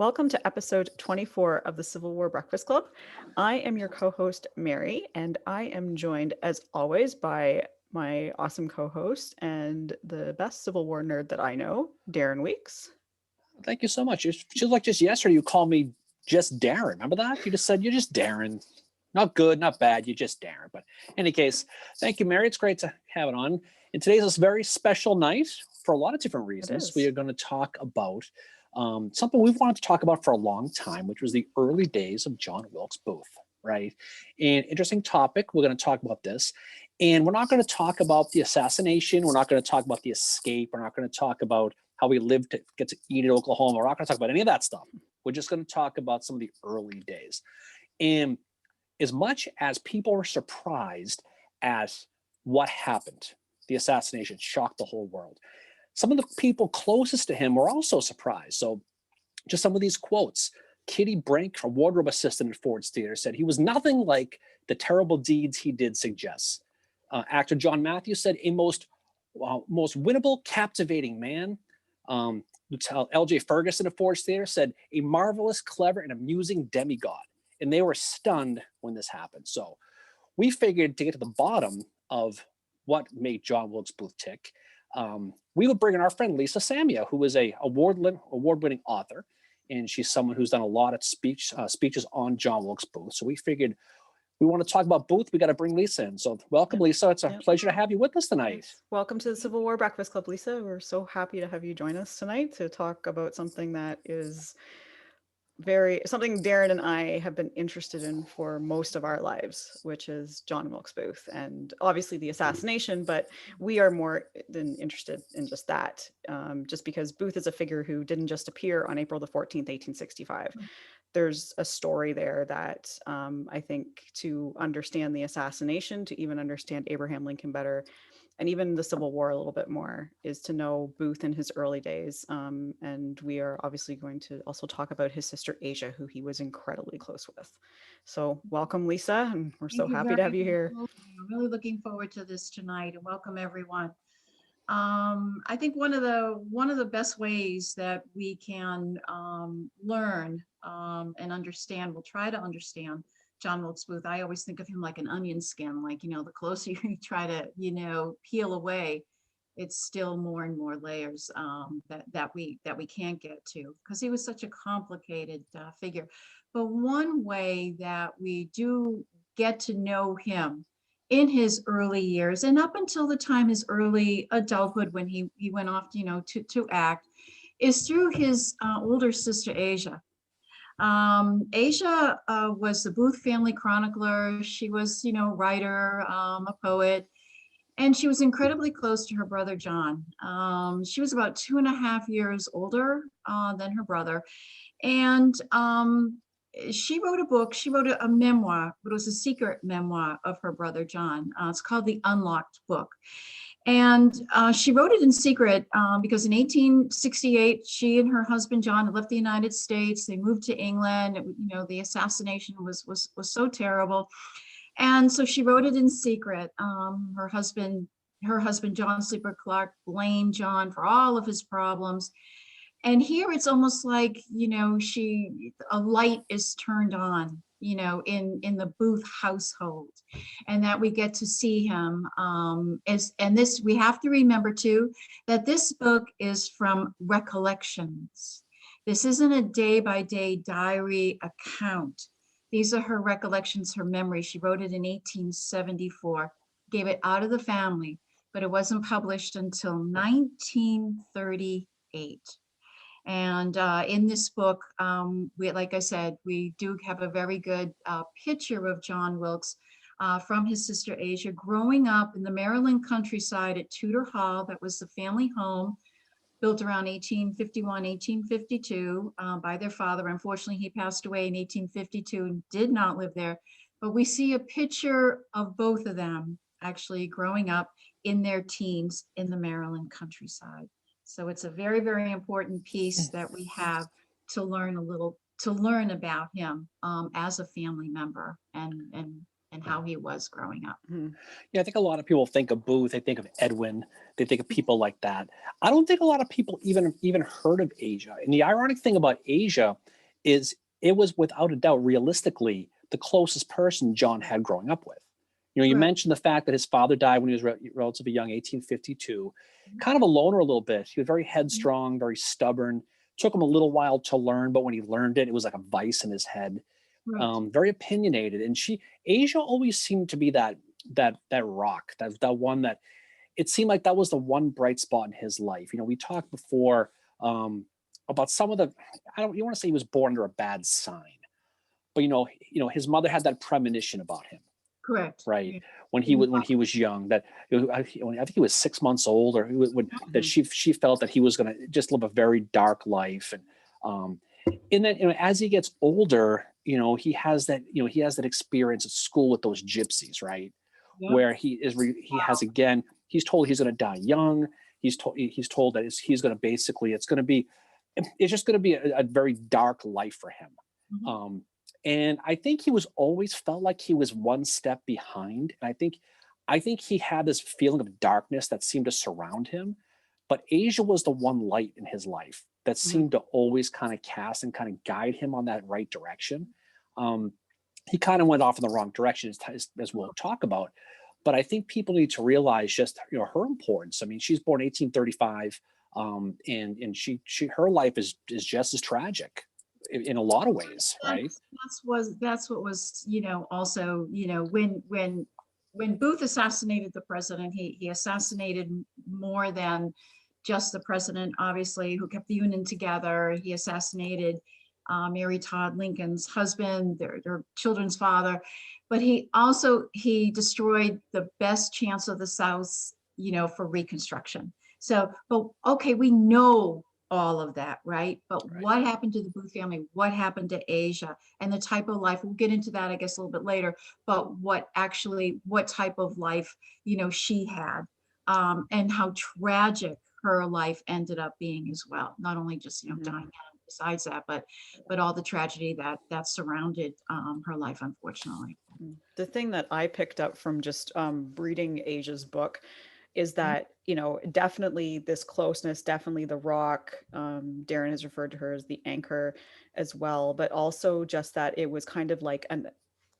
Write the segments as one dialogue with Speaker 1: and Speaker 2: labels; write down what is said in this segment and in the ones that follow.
Speaker 1: Welcome to episode 24 of the Civil War Breakfast Club. I am your co-host, Mary, and I am joined, as always, by my awesome co-host and the best Civil War nerd that I know, Darren Weekes.
Speaker 2: Thank you so much. It feels like just yesterday you called me just Darren. Remember that? You just said you're just Darren. Not good, not bad. You're just Darren. But in any case, thank you, Mary. It's great to have it on. And today's this very special night for a lot of different reasons. We are going to talk about something we've wanted to talk about for a long time, which was the early days of John Wilkes Booth, right? An interesting topic. We're going to talk about this. And we're not going to talk about the assassination. We're not going to talk about the escape. We're not going to talk about how we lived to get to eat in Oklahoma. We're not going to talk about any of that stuff. We're just going to talk about some of the early days. And as much as people were surprised at what happened, the assassination shocked the whole world. Some of the people closest to him were also surprised. So just some of these quotes. Kitty Brink, a wardrobe assistant at Ford's Theater, said he was nothing like the terrible deeds he did suggest. Actor John Matthews said a most winnable, captivating man. L.J. Ferguson at Ford's Theater said a marvelous, clever, and amusing demigod. And they were stunned when this happened. So we figured to get to the bottom of what made John Wilkes Booth tick, we would bring in our friend Lisa Samia, who is a award-winning author, and she's someone who's done a lot of speeches on John Wilkes Booth. So we figured we want to talk about Booth. We got to bring Lisa in. So welcome, Lisa. It's a pleasure to have you with us tonight.
Speaker 1: Welcome to the Civil War Breakfast Club, Lisa. We're so happy to have you join us tonight to talk about something that is something Darren and I have been interested in for most of our lives, which is John Wilkes Booth, and obviously the assassination, but we are more than interested in just that, just because Booth is a figure who didn't just appear on April the 14th, 1865. There's a story there that I think to understand the assassination, to even understand Abraham Lincoln better, and even the Civil War a little bit more, is to know Booth in his early days. And we are obviously going to also talk about his sister Asia, who he was incredibly close with. So welcome, Lisa, and we're so happy to have you here.
Speaker 3: I'm really looking forward to this tonight, and welcome everyone. I think one of the best ways that we can learn and understand, we'll try to understand John Wilkes Booth. I always think of him like an onion skin, like, the closer you try to, peel away, it's still more and more layers that we can't get to, because he was such a complicated figure. But one way that we do get to know him in his early years and up until the time his early adulthood, when he went off, to act, is through his older sister Asia. Asia was the Booth family chronicler. She was, writer, a poet, and she was incredibly close to her brother, John. She was about 2.5 years older than her brother. And she wrote a book, she wrote a memoir, but it was a secret memoir of her brother, John. It's called The Unlocked Book. And she wrote it in secret because in 1868, she and her husband, John, had left the United States. They moved to England. The assassination was so terrible. And so she wrote it in secret. Her husband, John Sleeper Clark, blamed John for all of his problems. And here it's almost like, a light is turned on, in the Booth household, and that we get to see him we have to remember too, that this book is from recollections. This isn't a day-by-day diary account. These are her recollections, her memory. She wrote it in 1874, gave it out of the family, but it wasn't published until 1938. And in this book, like I said, we do have a very good picture of John Wilkes from his sister Asia, growing up in the Maryland countryside at Tudor Hall. That was the family home, built around 1851, 1852 by their father. Unfortunately, he passed away in 1852 and did not live there. But we see a picture of both of them actually growing up in their teens in the Maryland countryside. So it's a very, very important piece that we have to learn about him as a family member and how he was growing up.
Speaker 2: Yeah, I think a lot of people think of Booth, they think of Edwin, they think of people like that. I don't think a lot of people even heard of Asia. And the ironic thing about Asia is it was without a doubt, realistically, the closest person John had growing up with. You know, you
Speaker 3: Right.
Speaker 2: mentioned the fact that his father died when he was relatively young, 1852, kind of a loner a little bit. He was very headstrong, very stubborn. Took him a little while to learn, but when he learned it, it was like a vice in his head.
Speaker 3: Right.
Speaker 2: Very opinionated. And Asia always seemed to be that rock, that one that it seemed like that was the one bright spot in his life. You know, we talked before about some of the, you want to say he was born under a bad sign, but his mother had that premonition about him,
Speaker 3: Correct.
Speaker 2: right?
Speaker 3: Yeah.
Speaker 2: When he was young, that I think he was 6 months old, or that she felt that he was going to just live a very dark life, and then as he gets older, he has that experience at school with those gypsies, right?
Speaker 3: Yep.
Speaker 2: Where he's told he's going to die young. He's told that he's going to basically it's just going to be a very dark life for him.
Speaker 3: Mhm.
Speaker 2: And I think he was always felt like he was one step behind. And I think he had this feeling of darkness that seemed to surround him. But Asia was the one light in his life that seemed to always kind of cast and kind of guide him on that right direction. He kind of went off in the wrong direction, as we'll talk about. But I think people need to realize just her importance. I mean, she's born 1835, and her life is just as tragic in a lot of ways, right?
Speaker 3: That's what was, also, when Booth assassinated the president, he assassinated more than just the president, obviously, who kept the Union together. He assassinated Mary Todd Lincoln's husband, their children's father, but he destroyed the best chance of the South, for Reconstruction. So, but okay, we know all of that, right? But
Speaker 2: Right.
Speaker 3: what happened to the Booth family? What happened to Asia and the type of life? We'll get into that, I guess, a little bit later. But what type of life, she had, and how tragic her life ended up being as well. Not only just, dying out besides that, but all the tragedy that surrounded her life, unfortunately.
Speaker 1: The thing that I picked up from just reading Asia's book is that, definitely this closeness, definitely the rock. Darren has referred to her as the anchor as well, but also just that it was kind of like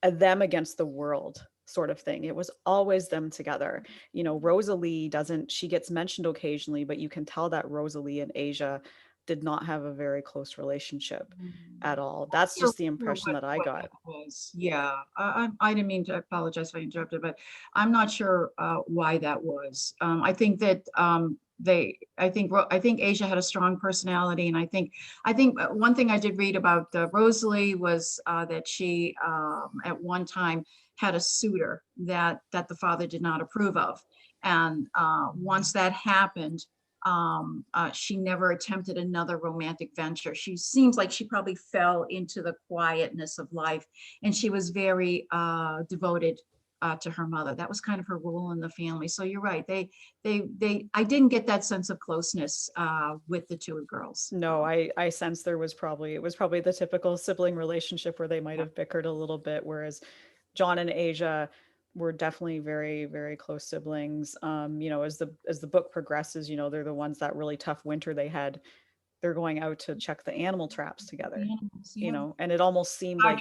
Speaker 1: a them against the world sort of thing. It was always them together. Rosalie she gets mentioned occasionally, but you can tell that Rosalie and Asia did not have a very close relationship at all. That's just the impression that I
Speaker 3: What
Speaker 1: got.
Speaker 3: that was. Yeah, I didn't mean to apologize if I interrupted, but I'm not sure why that was. I think that I think Asia had a strong personality, and I think one thing I did read about Rosalie was that she at one time had a suitor that the father did not approve of, and once that happened, she never attempted another romantic venture. She seems like she probably fell into the quietness of life, and she was very devoted to her mother. That was kind of her role in the family. So you're right. I didn't get that sense of closeness with the two girls.
Speaker 1: No, I sense it was probably the typical sibling relationship where they might have bickered a little bit, whereas John and Asia were definitely very, very close siblings. As the book progresses, they're the ones that really tough winter they had. They're going out to check the animal traps together, and it almost seemed like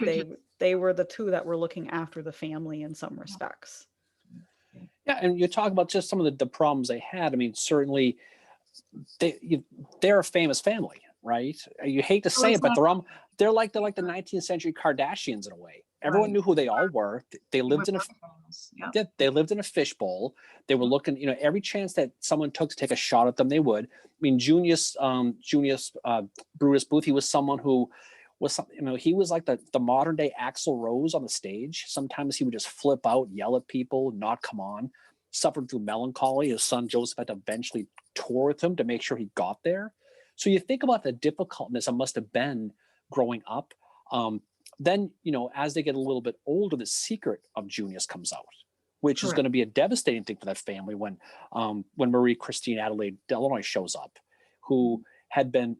Speaker 1: they were the two that were looking after the family in some respects.
Speaker 2: Yeah, and you talk about just some of the problems they had. I mean, certainly they're a famous family, right? You hate to say it, but they're like the 19th century Kardashians in a way. Everyone knew who they all were. They lived in a fishbowl. They were looking, every chance that someone took to take a shot at them, they would. I mean, Junius Brutus Booth, he was someone who was, he was like the modern day Axl Rose on the stage. Sometimes he would just flip out, yell at people, not come on. Suffered through melancholy. His son Joseph had to eventually tour with him to make sure he got there. So you think about the difficultness it must have been growing up. Then, as they get a little bit older, the secret of Junius comes out, which is going to be a devastating thing for that family when Marie Christine Adelaide Delanoy shows up, who had been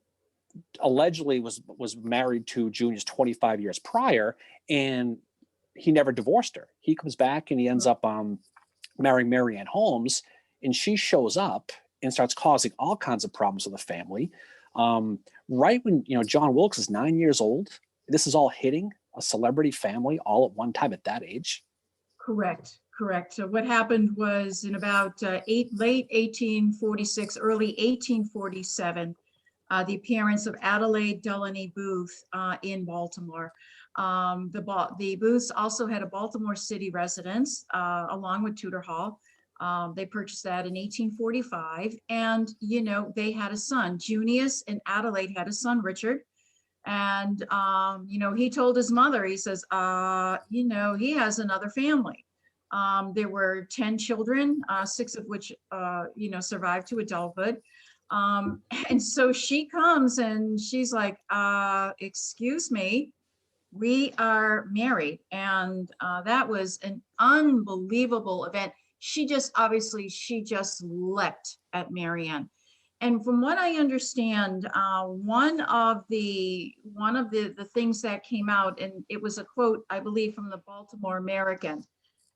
Speaker 2: allegedly was married to Junius 25 years prior, and he never divorced her. He comes back and he ends up marrying Marianne Holmes, and she shows up and starts causing all kinds of problems with the family. Right when, John Wilkes is 9 years old, this is all hitting a celebrity family all at one time at that age.
Speaker 3: Correct, correct. So what happened was in about late 1846, early 1847, the appearance of Adelaide Delaney Booth in Baltimore. The Booths also had a Baltimore City residence along with Tudor Hall. They purchased that in 1845, and they had a son. Junius and Adelaide had a son, Richard. And he told his mother, he says, he has another family. There were 10 children, 6 of which survived to adulthood. And so she comes and she's like, excuse me, we are married. And that was an unbelievable event. She just leapt at Marianne. And from what I understand, one of the things that came out, and it was a quote, I believe, from the Baltimore American,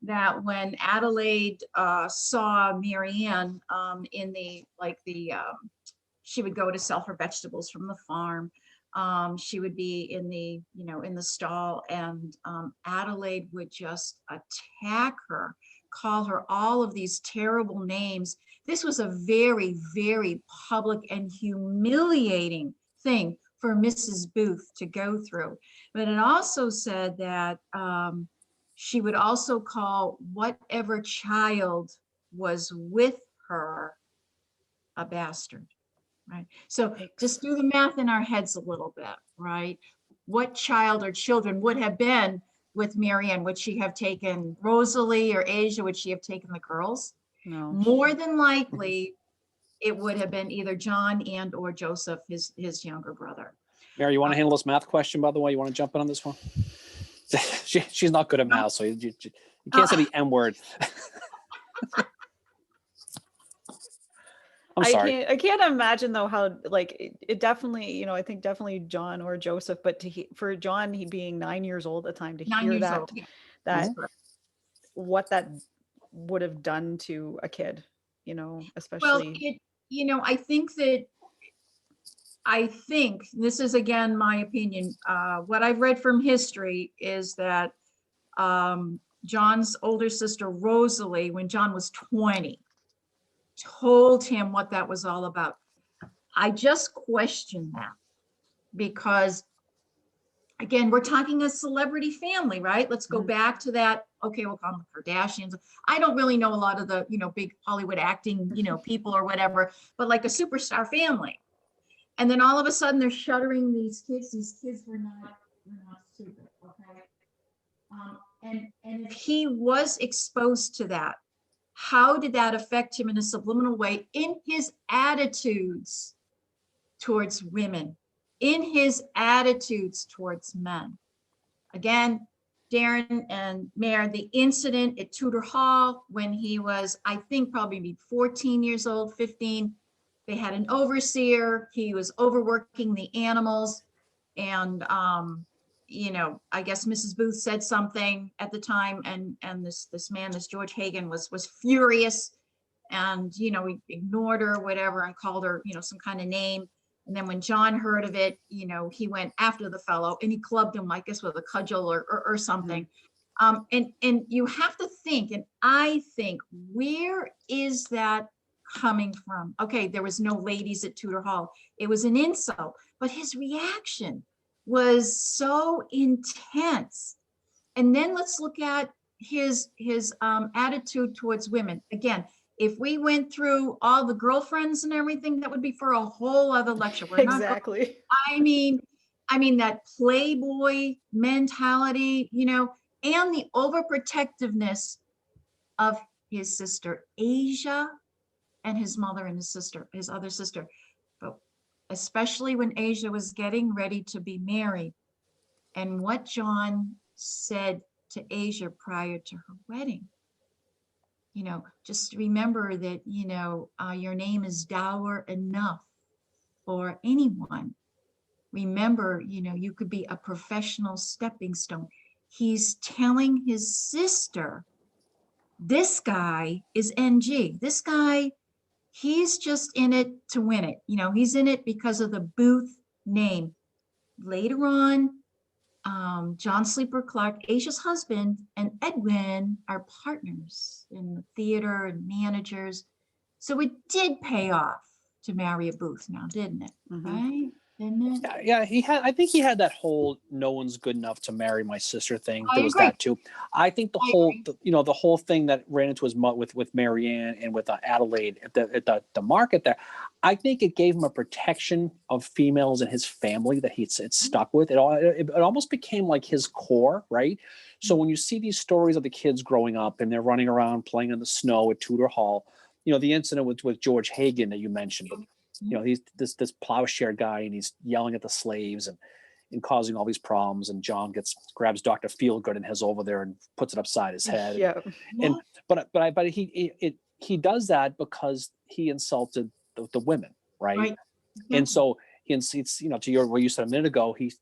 Speaker 3: that when Adelaide saw Marianne she would go to sell her vegetables from the farm. She would be in the stall, and Adelaide would just attack her, call her all of these terrible names. This was a very, very public and humiliating thing for Mrs. Booth to go through. But it also said that she would also call whatever child was with her a bastard, right? So just do the math in our heads a little bit, right? What child or children would have been with Marianne? Would she have taken Rosalie or Asia? Would she have taken the girls?
Speaker 1: No.
Speaker 3: More than likely, it would have been either John and or Joseph, his younger brother.
Speaker 2: Mary, you want to handle this math question, by the way? You want to jump in on this one? She's not good at math, so you can't say the M word. I'm sorry.
Speaker 1: I can't imagine though how it definitely, I think definitely John or Joseph, but for John, he being 9 years old at the time, to hear that, what that would have done to a kid, especially.
Speaker 3: Well, I think this is, again, my opinion. What I've read from history is that John's older sister, Rosalie, when John was 20, told him what that was all about. I just question that because, again, we're talking a celebrity family, right? Let's go back to that. Okay, we'll call them the Kardashians. I don't really know a lot of the, big Hollywood acting, people or whatever, but like a superstar family. And then all of a sudden they're shuttering these kids. These kids were not stupid, okay? And if he was exposed to that, how did that affect him in a subliminal way in his attitudes towards women, in his attitudes towards men? Again, Darren and Mare, the incident at Tudor Hall when he was, I think, probably maybe 14 years old, 15. They had an overseer. He was overworking the animals. And, I guess Mrs. Booth said something at the time. And this man, this George Hagan, was furious. And, he ignored her, whatever, and called her, some kind of name. And then when John heard of it, he went after the fellow and he clubbed him, I guess, with a cudgel or something. And you have to think, and I think, where is that coming from? Okay, there was no ladies at Tudor Hall. It was an insult, but his reaction was so intense. And then let's look at his attitude towards women. Again, if we went through all the girlfriends and everything, that would be for a whole other lecture. We're
Speaker 1: exactly.
Speaker 3: I mean that playboy mentality, and the overprotectiveness of his sister Asia and his mother and his other sister. But especially when Asia was getting ready to be married, and what John said to Asia prior to her wedding. Just remember that, your name is dower enough for anyone. Remember, you could be a professional stepping stone. He's telling his sister, this guy is NG. This guy, He's just in it to win it. You know, he's in it because of the Booth name. Later on, John Sleeper Clark, Asia's husband, and Edwin are partners in the theater and managers. So it did pay off to marry a Booth now, didn't it?
Speaker 1: Mhm.
Speaker 3: Right? Didn't it?
Speaker 2: Yeah, I think he had that whole "no one's good enough to marry my sister" thing.
Speaker 3: I
Speaker 2: There was
Speaker 3: agree.
Speaker 2: that too. I think the
Speaker 3: I
Speaker 2: whole,
Speaker 3: agree.
Speaker 2: the whole thing that ran into his mud with Marianne and with Adelaide at the market there. I think it gave him a protection of females in his family that it's stuck with. It almost became like his core, right? So when you see these stories of the kids growing up and they're running around playing in the snow at Tudor Hall, the incident with George Hagen that you mentioned. He's this plowshare guy, and he's yelling at the slaves and causing all these problems. And John grabs Dr. Feelgood and has over there and puts it upside his head.
Speaker 1: Yeah.
Speaker 2: And but he does that because he insulted the women, right?
Speaker 3: Right.
Speaker 2: And so it's to what you said a minute ago. He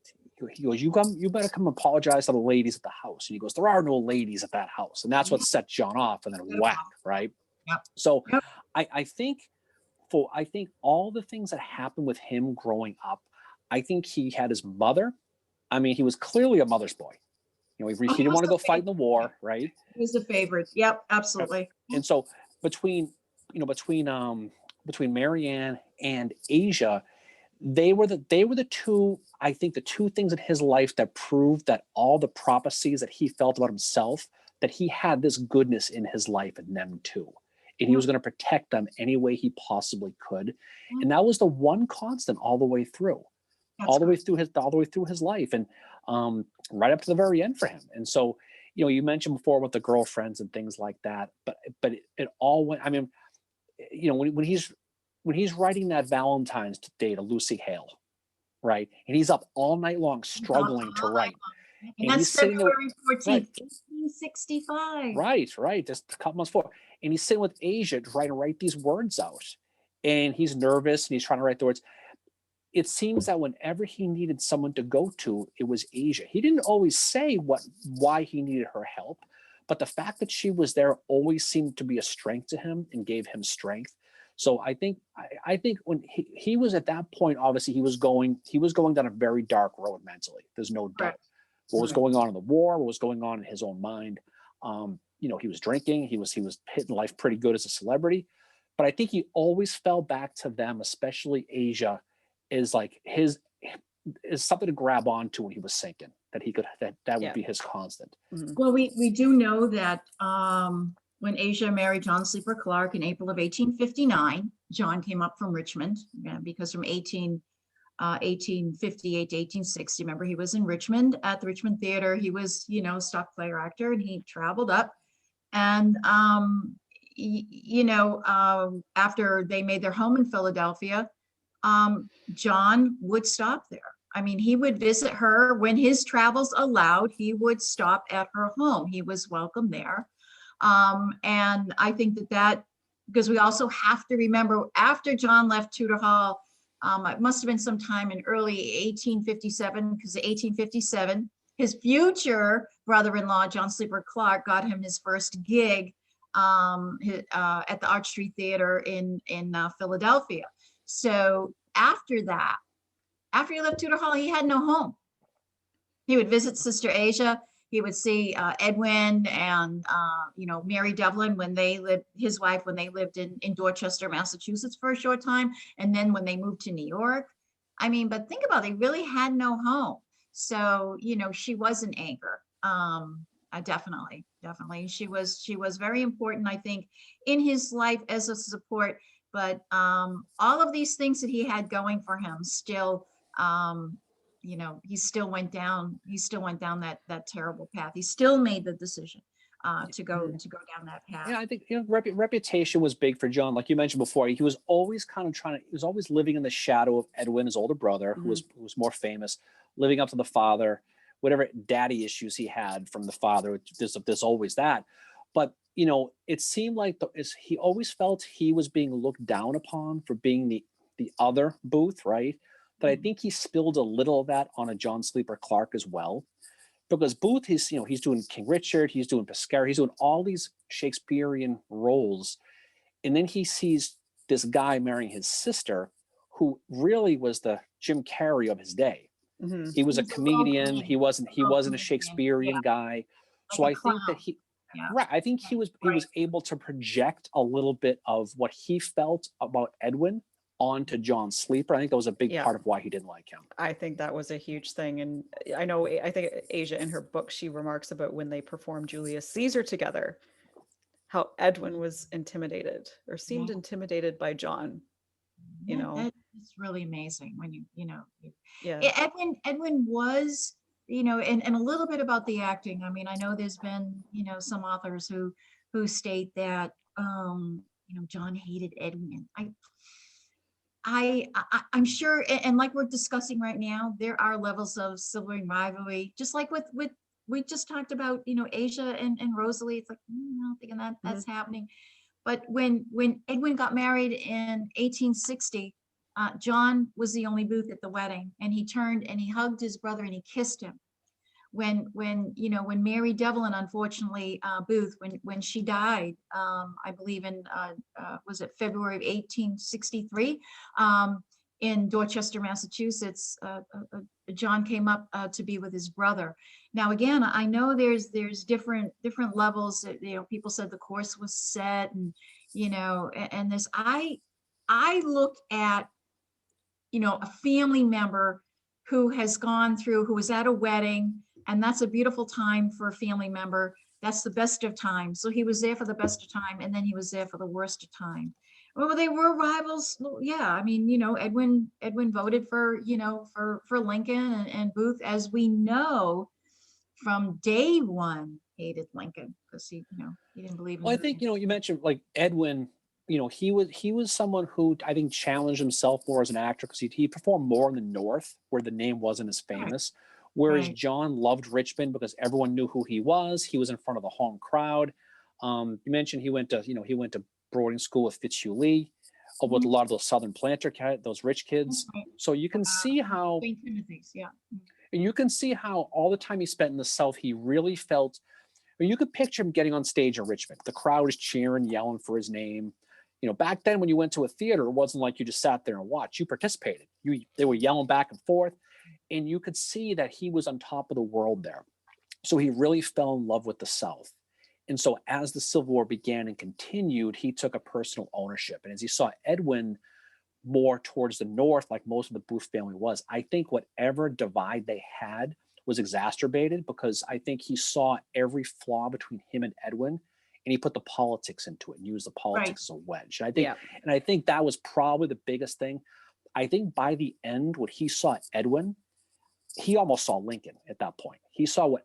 Speaker 2: goes, you better come apologize to the ladies at the house. And he goes, there are no ladies at that house, and that's what set John off. And then whack, right?
Speaker 3: Yep.
Speaker 2: So
Speaker 3: Yep.
Speaker 2: I think all the things that happened with him growing up, I think he had his mother. I mean, he was clearly a mother's boy. He didn't want to go fight in the war, right?
Speaker 3: He was a favorite. Yep, absolutely.
Speaker 2: And so between Marianne and Asia, they were the two, I think, the two things in his life that proved that all the prophecies that he felt about himself, that he had this goodness in his life in them too. And he was going to protect them any way he possibly could. And that was the one constant all the way through. All the way through his life, and right up to the very end for him. And so, you mentioned before with the girlfriends and things like that, but it all went. I mean, when he's writing that Valentine's Day to Lucy Hale, right, and he's up all night long struggling to write,
Speaker 3: and that's February 14th, 1865.
Speaker 2: Right, just a couple months before, and he's sitting with Asia trying to write these words out, and he's nervous and he's trying to write the words. It seems that whenever he needed someone to go to, it was Asia. He didn't always say why he needed her help, but the fact that she was there always seemed to be a strength to him and gave him strength. So I think when he was at that point, obviously he was going down a very dark road mentally. There's no doubt.
Speaker 3: Right.
Speaker 2: What was going on in the war, what was going on in his own mind. He was drinking, he was hitting life pretty good as a celebrity, but I think he always fell back to them, especially Asia, is like is something to grab onto when he was sinking, that he could that would be his constant.
Speaker 1: Mhm.
Speaker 3: Well, we do know that when Asia married John Sleeper Clark in April of 1859, John came up from Richmond, because from 1858 to 1860, remember, he was in Richmond at the Richmond Theater. He was, stock player actor, and he traveled up. And, after they made their home in Philadelphia, John would stop there. I mean, he would visit her when his travels allowed. He would stop at her home. He was welcome there. And I think that because we also have to remember, after John left Tudor Hall, it must have been sometime in early 1857, because 1857, his future brother-in-law, John Sleeper Clark, got him his first gig at the Arch Street Theater in Philadelphia. So after he left Tudor Hall, he had no home. He would visit Sister Asia. He would see Edwin and Mary Devlin his wife, when they lived in Dorchester, Massachusetts for a short time, and then when they moved to New York. I mean, but think about it, they really had no home. So she was an anchor. Definitely. She was very important, I think, in his life as a support. But all of these things that he had going for him still, he still went down that terrible path. He still made the decision to go down that path.
Speaker 2: Yeah, I think reputation was big for John. Like you mentioned before, he was always he was always living in the shadow of Edwin, his older brother, who was more famous, living up to the father, whatever daddy issues he had from the father. There's always that. But it seemed like he always felt he was being looked down upon for being the other Booth, right? But I think he spilled a little of that on a John Sleeper Clark as well, because Booth, he's doing King Richard, he's doing Pescara, he's doing all these Shakespearean roles, and then he sees this guy marrying his sister, who really was the Jim Carrey of his day.
Speaker 1: Hmm.
Speaker 2: He was a
Speaker 3: He's a
Speaker 2: comedian.
Speaker 3: local
Speaker 2: He wasn't a
Speaker 3: comedian.
Speaker 2: Shakespearean guy. So
Speaker 3: Like a
Speaker 2: I think that
Speaker 3: clown. Yeah.
Speaker 2: right. I think he was able to project a little bit of what he felt about Edwin onto John Sleeper. I think that was a big
Speaker 1: Yeah.
Speaker 2: part of why he didn't like him.
Speaker 1: I think that was a huge thing. And I think Asia in her book, she remarks about when they performed Julius Caesar together, how Edwin was intimidated or seemed
Speaker 3: Yeah.
Speaker 1: intimidated by John, you know?
Speaker 3: It's really amazing when
Speaker 1: Yeah.
Speaker 3: Edwin was, and a little bit about the acting. I mean, I know there's been, some authors who state that, John hated Edwin. I'm sure, and like we're discussing right now, there are levels of sibling rivalry, just like with we just talked about, Asia and Rosalie. It's like, I don't think that's happening. But when Edwin got married in 1860, John was the only Booth at the wedding, and he turned and he hugged his brother and he kissed him. When Mary Devlin, unfortunately, Booth, when she died, I believe in was it February of 1863, in Dorchester, Massachusetts, John came up to be with his brother. Now, again, I know there's different levels. People said the course was set, and and this. I look at a family member who has gone through, who was at a wedding, and that's a beautiful time for a family member. That's the best of times. So he was there for the best of time, and then he was there for the worst of time. Well, they were rivals. Yeah, I mean, Edwin voted for Lincoln, and Booth, as we know, from day one hated Lincoln because he didn't believe in.
Speaker 2: Well, I think you mentioned like Edwin. He was someone who I think challenged himself more as an actor because he performed more in the North where the name wasn't as famous. Right. Whereas
Speaker 3: Right.
Speaker 2: John loved Richmond because everyone knew who he was. He was in front of the home crowd. You mentioned he went to boarding school with Fitzhugh Lee, with a lot of those Southern planter those rich kids.
Speaker 3: Right.
Speaker 2: So you can see how
Speaker 3: St. Timothy's, yeah.
Speaker 2: And you can see how all the time he spent in the South, he really felt. You could picture him getting on stage in Richmond. The crowd is cheering, yelling for his name. Back then when you went to a theater, it wasn't like you just sat there and watched. You participated. They were yelling back and forth, and you could see that he was on top of the world there. So he really fell in love with the South. And so as the Civil War began and continued, he took a personal ownership. And as he saw Edwin more towards the North, like most of the Booth family was, I think whatever divide they had was exacerbated because I think he saw every flaw between him and Edwin, and he put the politics into it and used the politics as a wedge. And I think that was probably the biggest thing. I think by the end, when he saw Edwin, he almost saw Lincoln at that point. He saw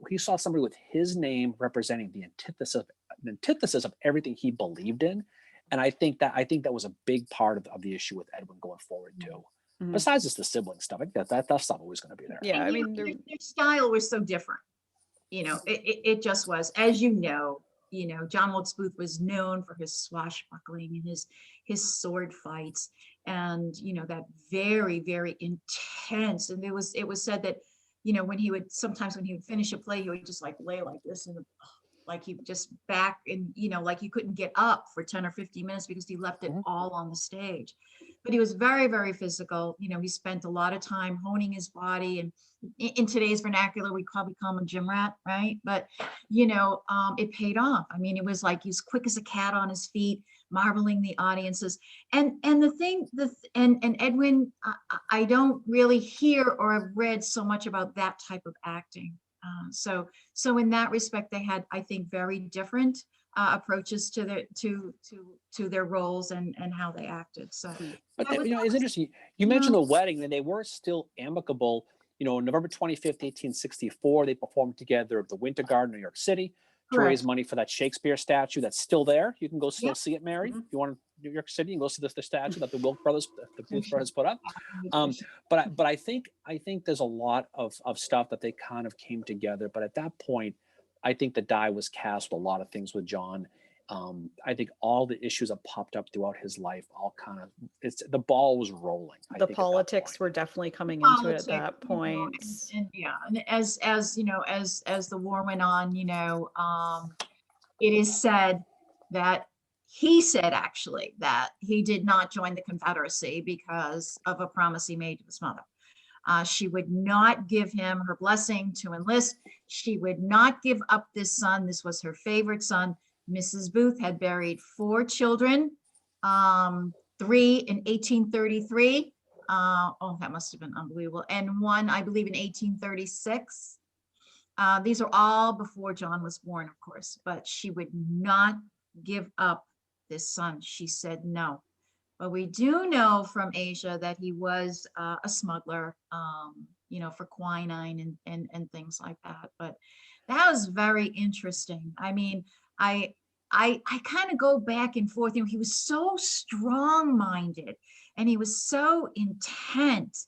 Speaker 2: he saw somebody with his name representing the antithesis of everything he believed in. And I think that was a big part of the issue with Edwin going forward too. Mm-hmm. Besides just the sibling stuff, I think that stuff always going to be there.
Speaker 3: Yeah, I mean, their style was so different. It just was, as John Wilkes Booth was known for his swashbuckling and his sword fights, and that very, very intense. And it was said that when he would finish a play, he would just like lay like this and like he just back and like you couldn't get up for 10 or 15 minutes because he left it all on the stage. But he was very, very physical. He spent a lot of time honing his body, and in today's vernacular, we probably call him a gym rat, right? But it paid off. I mean, it was like he's quick as a cat on his feet, marbling the audiences. And Edwin, I don't really hear or have read so much about that type of acting. So in that respect, they had, I think, very different approaches to their roles and how they acted. So,
Speaker 2: but it's interesting. You mentioned the wedding, and they were still amicable. November 25th, 1864, they performed together at the Winter Garden, New York City, to raise money for that Shakespeare statue that's still there. You can go still see it, Mary. If you want to New York City, you can go see the statue that the Booth brothers put up. But I think there's a lot of stuff that they kind of came together. But at that point, I think the die was cast with a lot of things with John. I think all the issues that popped up throughout his life, the ball was rolling.
Speaker 1: The politics were definitely coming into it at that point.
Speaker 3: And as the war went on, it is said that he said actually that he did not join the Confederacy because of a promise he made to his mother. She would not give him her blessing to enlist. She would not give up this son. This was her favorite son. Mrs. Booth had buried 4 children, 3 in 1833. Oh, that must have been unbelievable. And 1, I believe, in 1836. These are all before John was born, of course, but she would not give up this son. She said no. But we do know from Asia that he was a smuggler, for quinine and things like that. But that was very interesting. I mean, I kind of go back and forth. He was so strong-minded and he was so intent.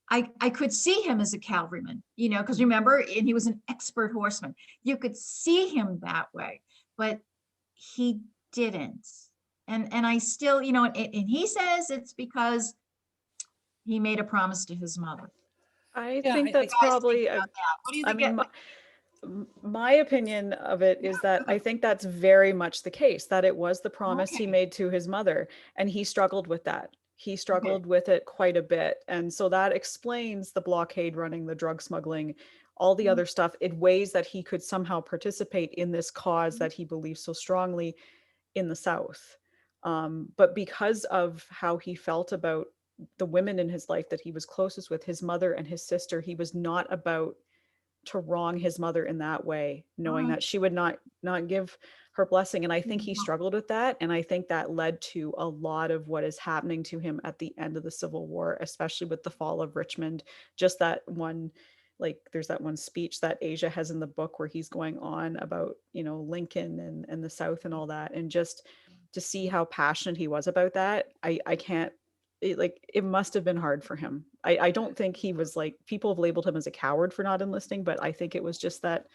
Speaker 3: I could see him as a cavalryman, because remember, and he was an expert horseman. You could see him that way, but he didn't. And I still, and he says it's because he made a promise to his mother.
Speaker 1: I
Speaker 2: Yeah,
Speaker 1: think
Speaker 2: I-
Speaker 1: that's
Speaker 3: Guys, think
Speaker 1: probably,
Speaker 3: about that. What do you
Speaker 1: I
Speaker 3: think?
Speaker 1: mean, my opinion of it is that I think that's very much the case, that it was the promise he
Speaker 3: Okay.
Speaker 1: made to his mother, and he struggled with that. He struggled with it quite a bit. And so that explains the blockade running, the drug smuggling, all the other stuff in ways that he could somehow participate in this cause that he believes so strongly in the South. But because of how he felt about the women in his life that he was closest with, his mother and his sister, he was not about to wrong his mother in that way, knowing that she would not give her blessing. And I think he struggled with that. And I think that led to a lot of what is happening to him at the end of the Civil War, especially with the fall of Richmond. Just that one, like there's that one speech that Asia has in the book where he's going on about, Lincoln and the South and all that. And just to see how passionate he was about that, I can't, it must have been hard for him. I don't think he was like, people have labeled him as a coward for not enlisting, but I think it was just that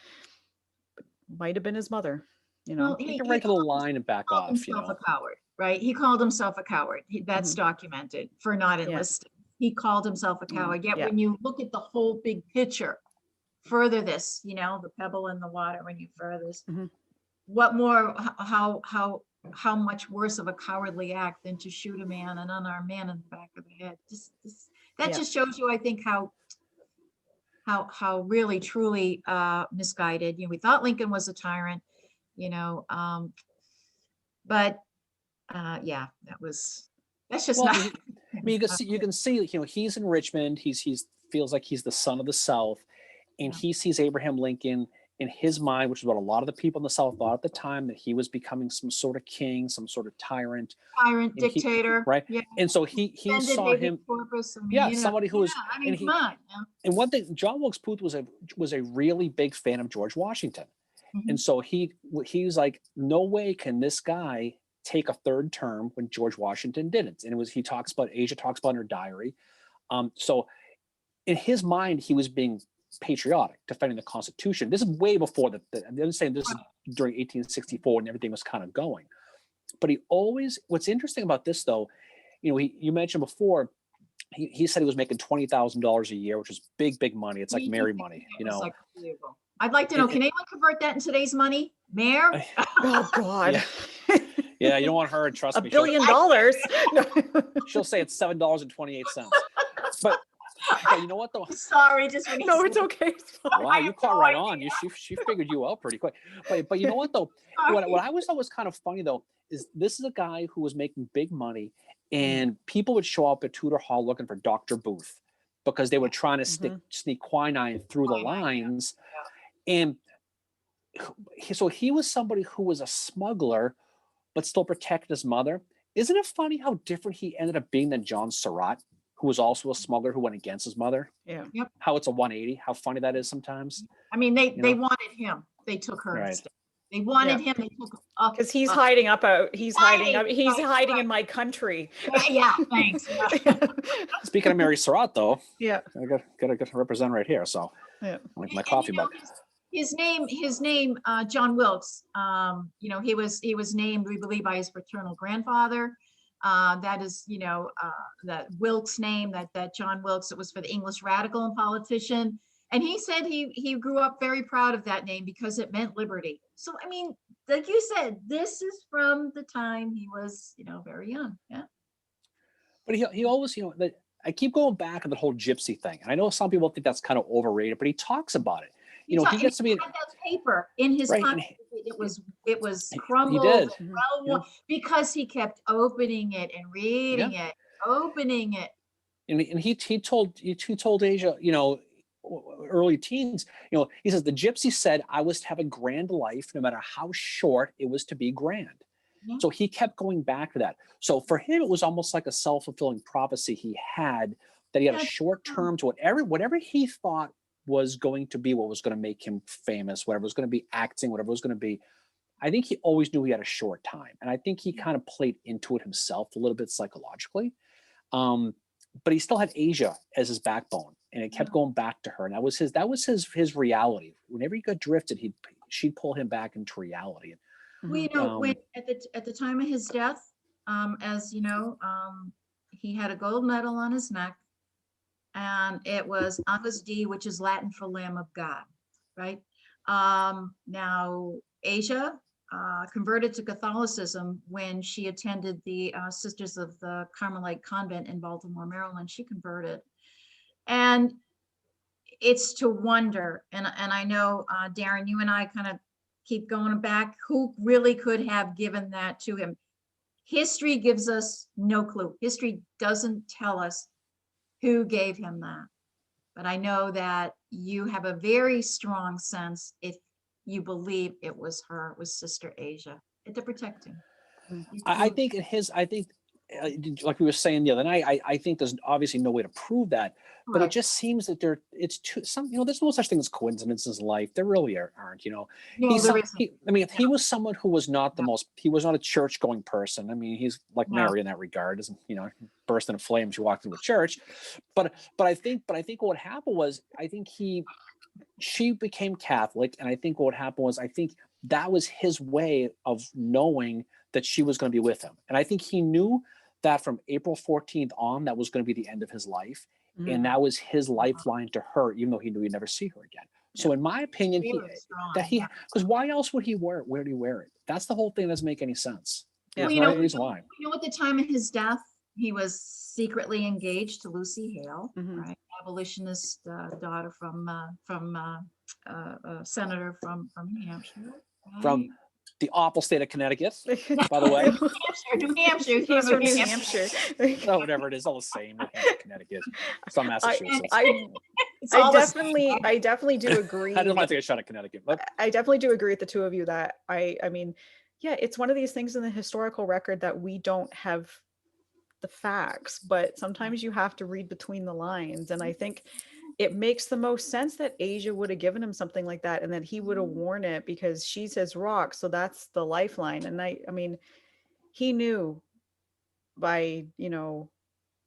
Speaker 1: might have been his mother,
Speaker 3: Well,
Speaker 2: Take it right to the line and back
Speaker 3: called
Speaker 2: off,
Speaker 3: himself a coward, right? He called himself a coward. That's
Speaker 1: Mhm.
Speaker 3: documented for not
Speaker 1: Yeah.
Speaker 3: enlisting. He called himself a coward. Yet
Speaker 1: Yeah.
Speaker 3: when you look at the whole big picture, further this, the pebble in the water, when you further this,
Speaker 1: Mhm.
Speaker 3: what more, how much worse of a cowardly act than to shoot a man, an unarmed man, in the back of the head? That
Speaker 1: Yeah.
Speaker 3: just shows you, I think, how really truly misguided. We thought Lincoln was a tyrant, but yeah, that's just
Speaker 2: Well,
Speaker 3: not.
Speaker 2: I mean, you can see, he's in Richmond. He's feels like he's the son of the South, and
Speaker 3: Yeah.
Speaker 2: he sees Abraham Lincoln in his mind, which is what a lot of the people in the South thought at the time, that he was becoming some sort of king, some sort of tyrant,
Speaker 3: Tyrant,
Speaker 2: and
Speaker 3: dictator.
Speaker 2: right?
Speaker 3: Yeah.
Speaker 2: And so he
Speaker 3: Suspended
Speaker 2: saw
Speaker 3: habeas
Speaker 2: him,
Speaker 3: corpus. I mean,
Speaker 2: yeah, somebody who was,
Speaker 3: I mean,
Speaker 2: and
Speaker 3: come on.
Speaker 2: and one thing, John Wilkes Booth was a really big fan of George Washington.
Speaker 3: Mhm.
Speaker 2: And so he was like, no way can this guy take a 3rd term when George Washington didn't. And Asia talks about in her diary. So in his mind, he was being patriotic, defending the Constitution. This is way before I'm saying this is during 1864 when everything was kind of going. But what's interesting about this though, you mentioned before, he said he was making $20,000 a year, which is big money. It's like Mary money,
Speaker 3: It's like unbelievable. I'd like to know, can anyone convert that in today's money? Mayor?
Speaker 1: Oh God.
Speaker 2: Yeah. Yeah, you don't want her, trust me.
Speaker 1: $1 billion.
Speaker 2: She'll say it's $7.28. But you know what though?
Speaker 3: Sorry, just when
Speaker 1: No, it's okay. It's fine.
Speaker 2: Wow, you caught right on. She figured you out pretty quick. But you know what though? What I always thought was kind of funny though is this is a guy who was making big money, and people would show up at Tudor Hall looking for Dr. Booth because they were trying to sneak quinine through the lines, and so he was somebody who was a smuggler, but still protected his mother. Isn't it funny how different he ended up being than John Surratt, who was also a smuggler who went against his mother?
Speaker 1: Yeah.
Speaker 3: Yep.
Speaker 2: How it's a 180, how funny that is sometimes.
Speaker 3: I mean, they wanted him. They took her
Speaker 2: Right.
Speaker 3: instead. They wanted him. They took
Speaker 1: Because he's hiding up out. He's hiding in my country.
Speaker 3: Yeah, thanks.
Speaker 2: Speaking of Mary Surratt, though,
Speaker 1: Yeah.
Speaker 2: I got to represent right here. So,
Speaker 1: Yeah.
Speaker 2: like my coffee mug.
Speaker 3: His name, John Wilkes. He was named, we believe, by his paternal grandfather. That is, that Wilkes name, that John Wilkes. It was for the English radical and politician. And he said he grew up very proud of that name because it meant liberty. So, I mean, like you said, this is from the time he was, very young. Yeah.
Speaker 2: But he always, I keep going back to the whole gypsy thing. And I know some people think that's kind of overrated, but he talks about it. He
Speaker 3: And
Speaker 2: gets to be
Speaker 3: he had that paper in his
Speaker 2: right.
Speaker 3: pocket. It was
Speaker 2: He
Speaker 3: crumbled
Speaker 2: did.
Speaker 3: and well because he kept opening it and reading it, opening it.
Speaker 2: And he told Asia, early teens, he says the gypsy said I was to have a grand life, no matter how short it was to be grand.
Speaker 3: Yeah.
Speaker 2: So he kept going back to that. So for him, it was almost like a self-fulfilling prophecy he had, that he had a short term to whatever he thought was going to be what was going to make him famous, whatever was going to be acting, whatever was going to be. I think he always knew he had a short time. And I think he kind of played into it himself a little bit psychologically. But he still had Asia as his backbone, and it kept going back to her. And that was his reality. Whenever he got drifted, she'd pull him back into reality.
Speaker 3: Well, when at the time of his death, as you know, he had a gold medal on his neck, and it was Agnus Dei, which is Latin for Lamb of God, right? Now Asia converted to Catholicism when she attended the Sisters of the Carmelite Convent in Baltimore, Maryland. She converted, and it's to wonder. And I know, Darren, you and I kind of keep going back. Who really could have given that to him? History gives us no clue. History doesn't tell us who gave him that. But I know that you have a very strong sense if you believe it was her, it was Sister Asia, to protect him.
Speaker 2: I think like we were saying the other night, I think there's obviously no way to prove that, but it just seems that there's no such thing as coincidences in life. There really aren't,
Speaker 3: No, there isn't.
Speaker 2: He was someone who was not he was not a church going person. I mean, he's like Mary in that regard, isn't, burst into flames, she walked into a church. But I think what happened was, she became Catholic. And I think what happened was, I think that was his way of knowing that she was going to be with him. And I think he knew that from April 14th on, that was going to be the end of his life. And that was his lifeline to her, even though he knew he'd never see her again. So in my opinion, because why else would he wear it? Where did he wear it? That's the whole thing that doesn't make any sense.
Speaker 3: Well, at the time of his death, he was secretly engaged to Lucy Hale, right? Abolitionist daughter from senator from New Hampshire. Right?
Speaker 2: From the awful state of Connecticut, by the way.
Speaker 3: New Hampshire.
Speaker 1: He's from New Hampshire.
Speaker 2: Oh, whatever it is, all the same. Connecticut. Some Massachusetts.
Speaker 1: I definitely do agree.
Speaker 2: I don't want to take a shot at Connecticut, but
Speaker 1: I definitely do agree with the two of you that I mean, yeah, it's one of these things in the historical record that we don't have the facts, but sometimes you have to read between the lines. And I think it makes the most sense that Asia would have given him something like that, and that he would have worn it, because she's his rock. So that's the lifeline. And I mean, he knew by,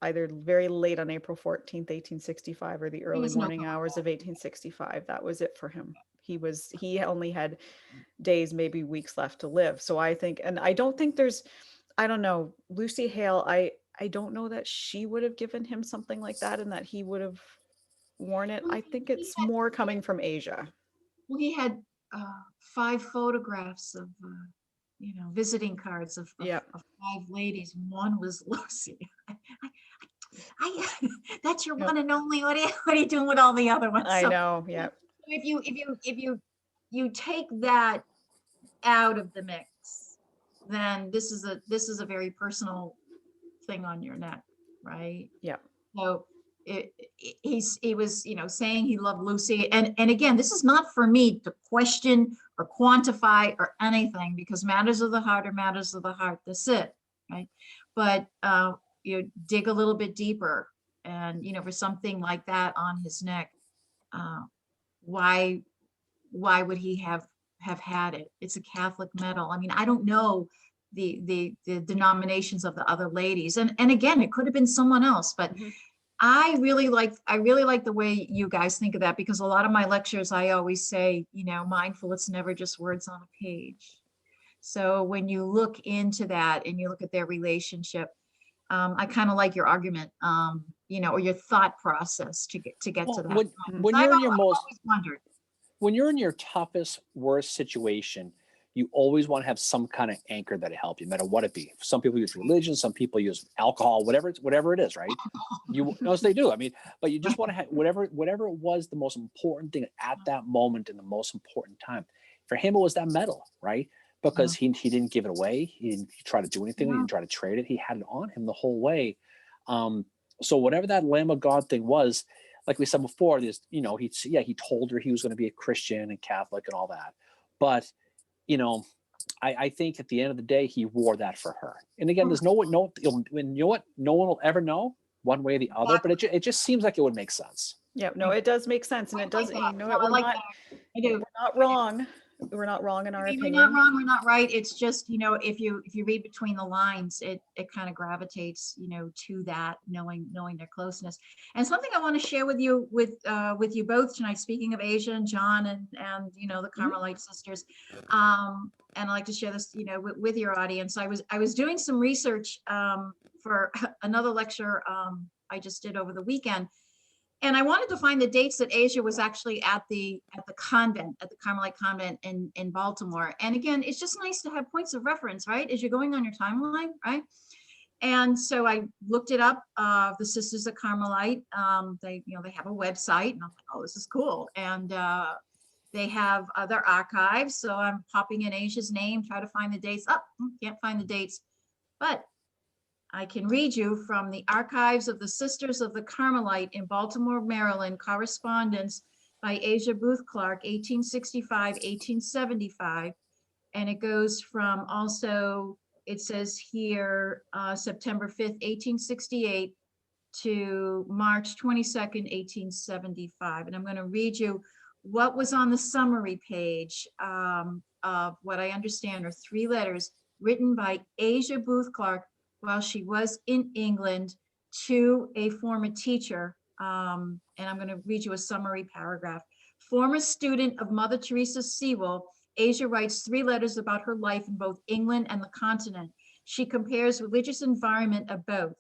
Speaker 1: either very late on April 14th, 1865, or the early morning hours of 1865, that was it for him. He only had days, maybe weeks left to live. So I think, and I don't think I don't know, Lucy Hale, I don't know that she would have given him something like that and that he would have worn it. I think it's more coming from Asia.
Speaker 3: Well, he had 5 photographs of, visiting cards of 5 ladies. One was Lucy. That's your one and only. What are you doing with all the other ones?
Speaker 1: I know. Yeah.
Speaker 3: If you take that out of the mix, then this is a very personal thing on your neck, right?
Speaker 1: Yeah.
Speaker 3: So he was, saying he loved Lucy, and again, this is not for me to question or quantify or anything, because matters of the heart are matters of the heart. That's it, right? But dig a little bit deeper, and for something like that on his neck, why would he have had it? It's a Catholic medal. I mean, I don't know the denominations of the other ladies, and again, it could have been someone else, but I really like the way you guys think of that, because a lot of my lectures, I always say, mindful, it's never just words on a page. So when you look into that and you look at their relationship, I kind of like your argument, or your thought process to get to that.
Speaker 2: When you're in your toughest, worst situation, you always want to have some kind of anchor that'll help you, no matter what it be. Some people use religion, some people use alcohol, whatever it is, right? You notice they do. I mean, but you just want to have whatever it was the most important thing at that moment in the most important time. For him, it was that medal, right? Because he didn't give it away. He didn't try to do anything. He didn't try to trade it. He had it on him the whole way. So whatever that Lamb of God thing was, like we said before, there's, you know, he told her he was going to be a Christian and Catholic and all that. But, you know, I think at the end of the day, he wore that for her. And again, there's you know what? No one will ever know one way or the other, but it just seems like it would make sense.
Speaker 1: Yeah, no, it does make sense. And it does, you know what, we're not wrong. We're not wrong in our opinion.
Speaker 3: We're not wrong, we're not right. It's just, you know, if you read between the lines, it kind of gravitates, you know, to that, knowing their closeness. And something I want to share with you you both tonight, speaking of Asia and John and you know, the Carmelite sisters. And I'd like to share this, you know, with your audience. I was doing some research for another lecture I just did over the weekend. And I wanted to find the dates that Asia was actually at the convent, at the Carmelite convent in Baltimore. And again, it's just nice to have points of reference, right? As you're going on your timeline, right? And so I looked it up, the Sisters of Carmelite. They have a website, and I'm like, oh, this is cool. And they have their archives. So I'm popping in Asia's name, try to find the dates. Can't find the dates, but I can read you from the Archives of the Sisters of the Carmelite in Baltimore, Maryland, correspondence by Asia Booth Clark, 1865, 1875. And it goes from also, it says here, September 5th, 1868 to March 22nd, 1875. And I'm going to read you what was on the summary page of what I understand are 3 letters written by Asia Booth Clark while she was in England to a former teacher. And I'm going to read you a summary paragraph. Former student of Mother Teresa Sewell, Asia writes 3 letters about her life in both England and the continent. She compares religious environment of both.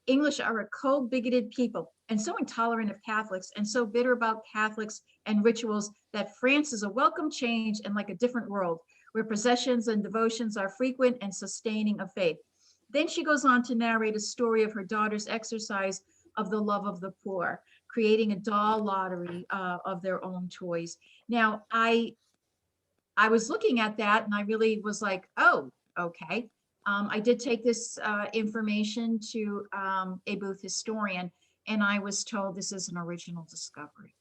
Speaker 3: English are a cold, bigoted people and so intolerant of Catholics and so bitter about Catholics and rituals that France is a welcome change and like a different world where processions and devotions are frequent and sustaining of faith. Then she goes on to narrate a story of her daughter's exercise of the love of the poor, creating a doll lottery of their own toys. Now, I was looking at that and I really was like, oh, okay. I did take this information to a Booth historian, and I was told this is an original discovery.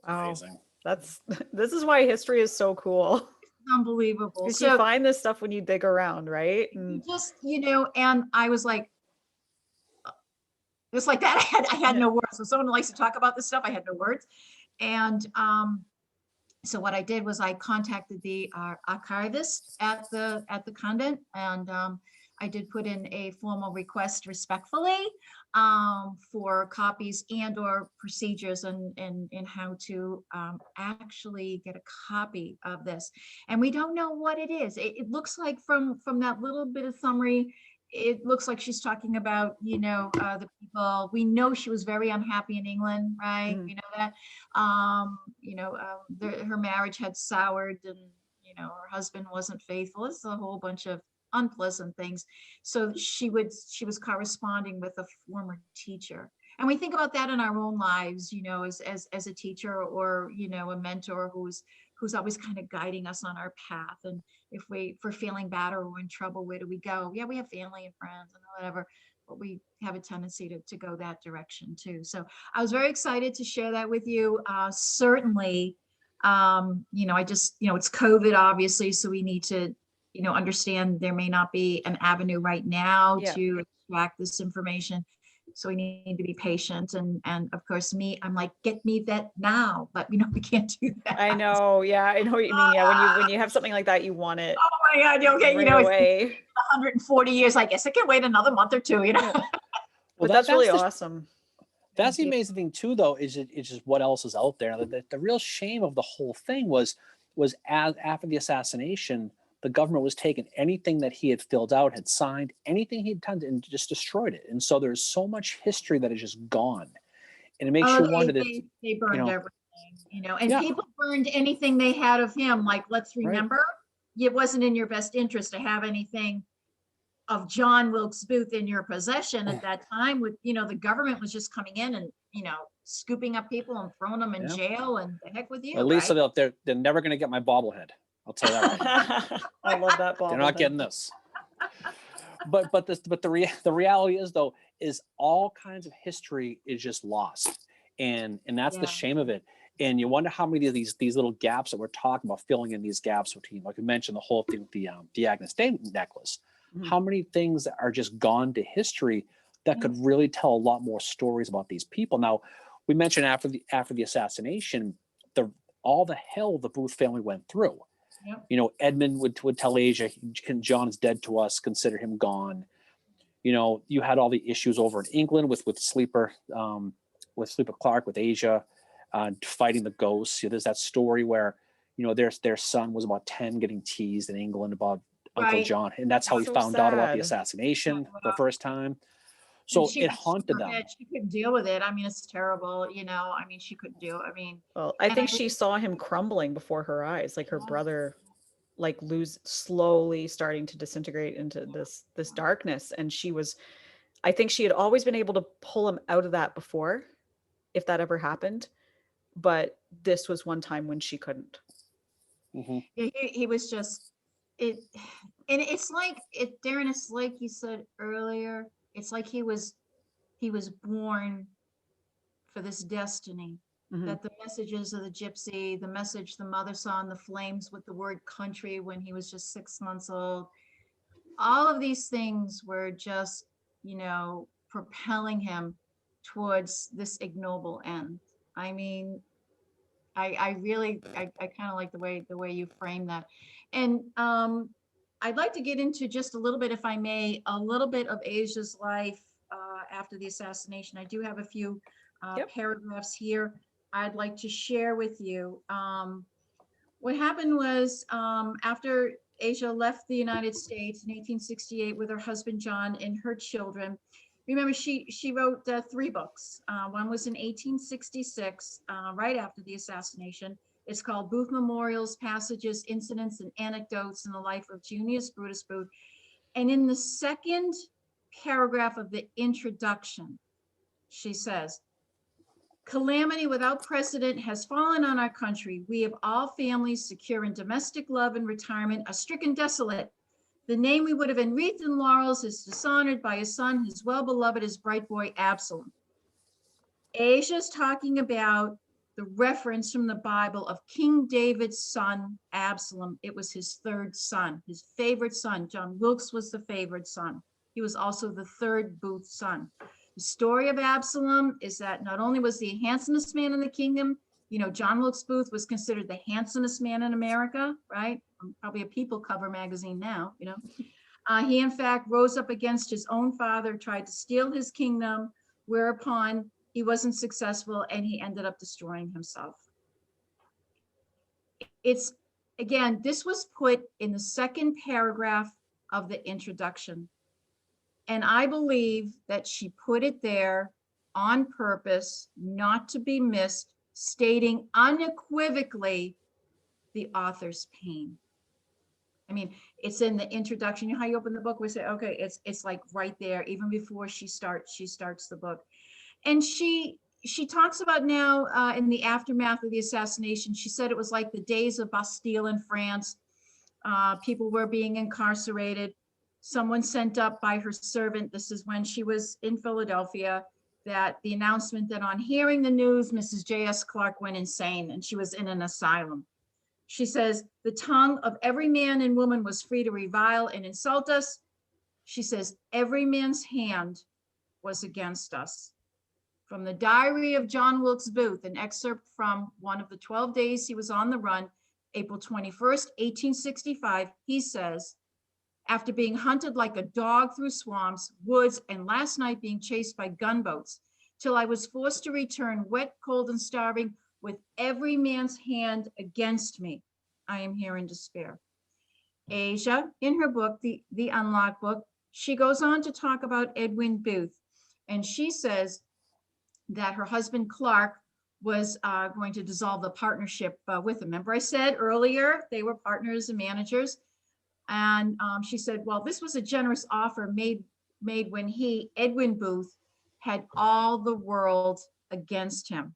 Speaker 1: Wow.
Speaker 2: Amazing.
Speaker 1: This is why history is so cool.
Speaker 3: Unbelievable.
Speaker 1: So you find this stuff when you dig around, right? And
Speaker 3: just, you know, and I was like, just like that, I had no words. So someone likes to talk about this stuff, I had no words. And so what I did was I contacted the archivist at the convent, and I did put in a formal request respectfully for copies and or procedures and how to actually get a copy of this. And we don't know what it is. It looks like from that little bit of summary, it looks like she's talking about, you know, the people. We know she was very unhappy in England, right? We know that. Her marriage had soured, and you know, her husband wasn't faithful. It's a whole bunch of unpleasant things. So she was corresponding with a former teacher. And we think about that in our own lives, you know, as a teacher or, you know, a mentor who's always kind of guiding us on our path. And if we're feeling bad or we're in trouble, where do we go? Yeah, we have family and friends and whatever, but we have a tendency to go that direction too. So I was very excited to share that with you. Certainly, you know, it's COVID, obviously, so we need to, you know, understand there may not be an avenue right now to extract this information. So we need to be patient. And of course, I'm like, get me that now, but you know, we can't do that.
Speaker 1: I know. Yeah, I know what you mean. Yeah, when you have something like that, you want it.
Speaker 3: Oh my God. Okay.
Speaker 1: Right
Speaker 3: you know,
Speaker 1: away.
Speaker 3: It's 140 years. I guess I can wait another month or 2, you know.
Speaker 1: But that's really awesome.
Speaker 2: That's the amazing thing too, though, is it's just what else is out there. The real shame of the whole thing was after the assassination, the government was taking anything that he had filled out, had signed, anything he'd done, and just destroyed it. And so there's so much history that is just gone. And it makes you wonder that
Speaker 3: they burned everything, you know, and people burned anything they had of him. Like, let's remember, it wasn't in your best interest to have anything of John Wilkes Booth in your possession at that time. With, the government was just coming in and, scooping up people and throwing them in
Speaker 2: Yeah.
Speaker 3: jail, and the heck with you.
Speaker 2: At least
Speaker 3: right?
Speaker 2: they're never going to get my bobblehead. I'll tell you that right.
Speaker 1: I love that ball.
Speaker 2: They're not getting this. But the reality is, though, is all kinds of history is just lost, and that's
Speaker 3: Yeah.
Speaker 2: the shame of it. And you wonder how many of these little gaps that we're talking about, filling in these gaps between, like we mentioned, the whole thing with the Agnes Day necklace.
Speaker 1: Mhm.
Speaker 2: How many things are just gone to history that could really tell a lot more stories about these people? Now, we mentioned after the assassination, all the hell the Booth family went through.
Speaker 3: Yep.
Speaker 2: Edmund would tell Asia, John is dead to us, consider him gone. You had all the issues over in England with Sleeper Clark, with Asia, fighting the ghosts. There's that story where, their son was about 10 getting teased in England about Uncle
Speaker 3: Right.
Speaker 2: John. And that's how he
Speaker 1: So
Speaker 2: found out about the
Speaker 1: sad.
Speaker 2: assassination the first time.
Speaker 3: And
Speaker 2: So
Speaker 3: she
Speaker 2: it
Speaker 3: was
Speaker 2: haunted
Speaker 3: so
Speaker 2: them.
Speaker 3: bad, she couldn't deal with it. I mean, it's terrible, she couldn't deal.
Speaker 1: Well, I
Speaker 3: And
Speaker 1: think
Speaker 3: I
Speaker 1: she saw him crumbling before her eyes, like her
Speaker 3: Yeah.
Speaker 1: brother, like slowly starting to disintegrate into this darkness. And I think she had always been able to pull him out of that before, if that ever happened. But this was one time when she couldn't.
Speaker 2: Mm-hmm.
Speaker 3: Yeah, he was just it, and it's like Darren. It's like you said earlier. It's like he was born for this destiny.
Speaker 1: Mhm.
Speaker 3: That the messages of the gypsy, the message the mother saw in the flames with the word country when he was just 6 months old. All of these things were just, propelling him towards this ignoble end. I mean, I really kind of like the way you frame that. And I'd like to get into just a little bit, if I may, a little bit of Asia's life after the assassination. I do have a few
Speaker 1: Yep.
Speaker 3: paragraphs here I'd like to share with you. What happened was, after Asia left the United States in 1868 with her husband John and her children. Remember, she wrote 3 books. One was in 1866, right after the assassination. It's called Booth Memorials, Passages, Incidents, and Anecdotes in the Life of Junius Brutus Booth. And in the second paragraph of the introduction, she says, "Calamity without precedent has fallen on our country. We of all families secure in domestic love and retirement are stricken desolate. The name we would have enwreathed in laurels is dishonored by a son, his well-beloved, his bright boy, Absalom." Asia's talking about the reference from the Bible of King David's son, Absalom. It was his 3rd son, his favorite son. John Wilkes was the favorite son. He was also the 3rd Booth son. The story of Absalom is that not only was he the handsomest man in the kingdom, John Wilkes Booth was considered the handsomest man in America, right? Probably a People cover magazine now, He, in fact, rose up against his own father, tried to steal his kingdom, whereupon he wasn't successful and he ended up destroying himself. It's, again, this was put in the second paragraph of the introduction. And I believe that she put it there on purpose, not to be missed, stating unequivocally the author's pain. I mean, it's in the introduction. You know how you open the book, we say, okay, it's like right there, even before she starts the book. And she talks about now in the aftermath of the assassination, she said it was like the days of Bastille in France. People were being incarcerated. Someone sent up by her servant, this is when she was in Philadelphia, that the announcement that on hearing the news, Mrs. J.S. Clark went insane and she was in an asylum. She says, the tongue of every man and woman was free to revile and insult us. She says, every man's hand was against us. From the diary of John Wilkes Booth, an excerpt from one of the 12 days he was on the run, April 21st, 1865, he says, after being hunted like a dog through swamps, woods, and last night being chased by gunboats, till I was forced to return wet, cold, and starving, with every man's hand against me, I am here in despair. Asia, in her book, the Unlocked book, she goes on to talk about Edwin Booth, and she says that her husband Clark was going to dissolve the partnership with him. Remember I said earlier they were partners and managers. And she said, well, this was a generous offer made when Edwin Booth, had all the world against him.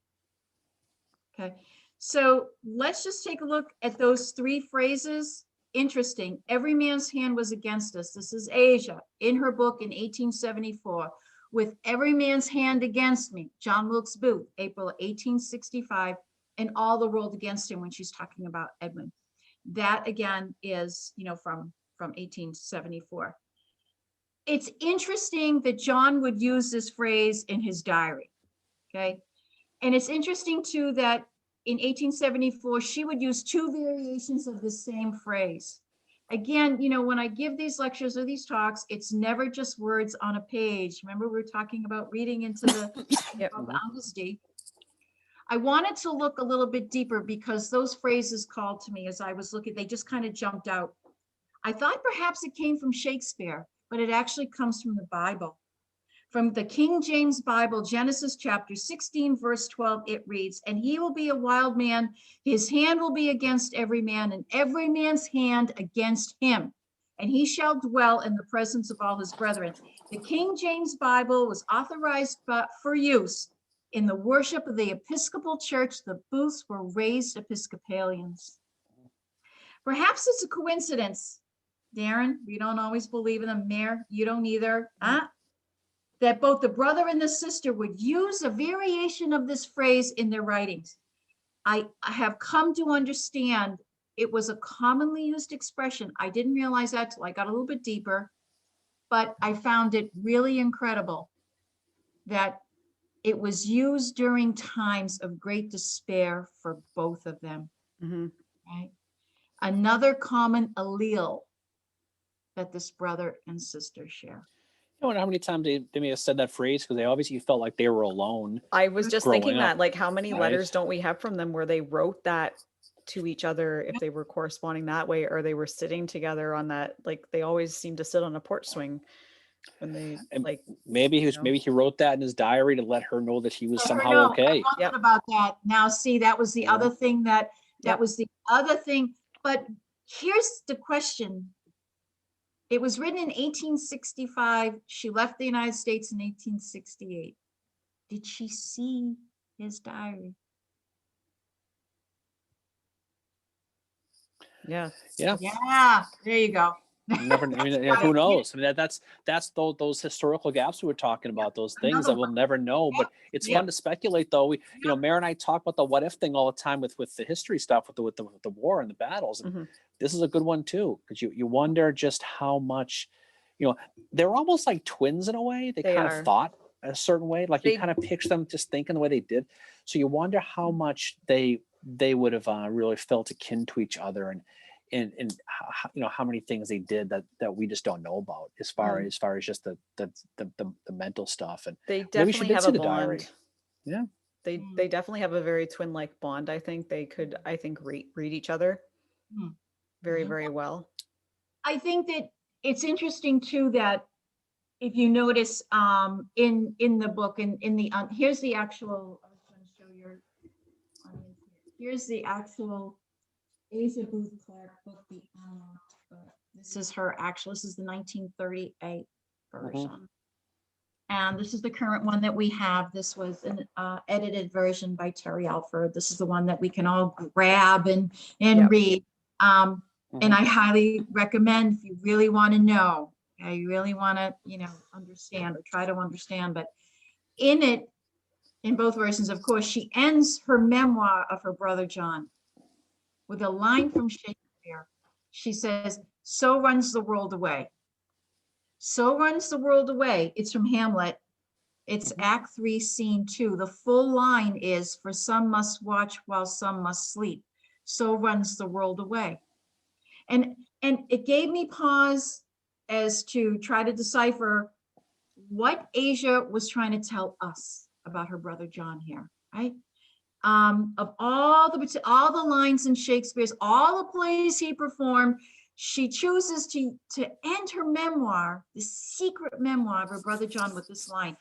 Speaker 3: Okay, so let's just take a look at those three phrases. Interesting. Every man's hand was against us. This is Asia in her book in 1874. With every man's hand against me, John Wilkes Booth, April 1865, and all the world against him when she's talking about Edwin. That again is, from 1874. It's interesting that John would use this phrase in his diary. Okay. And it's interesting too that in 1874, she would use two variations of the same phrase. Again, when I give these lectures or these talks, it's never just words on a page. Remember, we were talking about reading into the honesty. I wanted to look a little bit deeper because those phrases called to me as I was looking, they just kind of jumped out. I thought perhaps it came from Shakespeare, but it actually comes from the Bible. From the King James Bible, Genesis chapter 16, verse 12, it reads, and he will be a wild man, his hand will be against every man, and every man's hand against him, and he shall dwell in the presence of all his brethren. The King James Bible was authorized for use in the worship of the Episcopal Church. The Booths were raised Episcopalians. Perhaps it's a coincidence, Darren, we don't always believe in them. Mayor, you don't either. That both the brother and the sister would use a variation of this phrase in their writings. I have come to understand it was a commonly used expression. I didn't realize that till I got a little bit deeper, but I found it really incredible that it was used during times of great despair for both of them.
Speaker 1: Mm-hmm.
Speaker 3: Right? Another common allele that this brother and sister share.
Speaker 2: I wonder how many times they may have said that phrase because they obviously felt like they were alone.
Speaker 1: I was just
Speaker 2: growing
Speaker 1: thinking
Speaker 2: up,
Speaker 1: that, like, how many
Speaker 2: right?
Speaker 1: letters don't we have from them where they wrote that to each other if they were corresponding that way, or they were sitting together on that, like they always seem to sit on a porch swing when they
Speaker 2: And
Speaker 1: like
Speaker 2: maybe he wrote that in his diary to let her know that he was somehow okay.
Speaker 3: I wondered about that. Now, see, that was the other thing that
Speaker 1: Yep.
Speaker 3: was the other thing. But here's the question. It was written in 1865. She left the United States in 1868. Did she see his diary?
Speaker 1: Yeah.
Speaker 2: Yeah.
Speaker 3: Yeah, there you go.
Speaker 2: Never. I mean, who knows? I mean, that's those historical gaps we were talking about. Those things that we'll never know. But it's fun to speculate, though. We, Mary and I talk about the what if thing all the time with the history stuff, with the war and the battles. And this is a good one too, because you wonder just how much, they're almost like twins in a way. They kind of thought a certain way, like you kind of picture them just thinking the way they did. So you wonder how much they would have really felt akin to each other, and how many things they did that we just don't know about as far as just the mental stuff. And
Speaker 1: they definitely have a bond.
Speaker 2: Yeah,
Speaker 1: they definitely have a very twin-like bond. I think they could read each other very, very well. I
Speaker 3: think that it's interesting too that if you notice in the book and in the here's the actual, I was going to show your audience here. Here's the actual Asia Booth Clark book, The Unlocked Book. This is the 1938 version. And this is the current one that we have. This was an edited version by Terry Alford. This is the one that we can all grab and read. And I highly recommend if you really want to know, you really want to, understand or try to understand. But in it, in both versions, of course, she ends her memoir of her brother John with a line from Shakespeare. She says, "So runs the world away." So runs the world away. It's from Hamlet. It's Act 3, Scene 2. The full line is, "For some must watch while some must sleep. So runs the world away." And it gave me pause as to try to decipher what Asia was trying to tell us about her brother John here, right? Of all the lines in Shakespeare's, all the plays he performed, she chooses to end her memoir, the secret memoir of her brother John, with this line.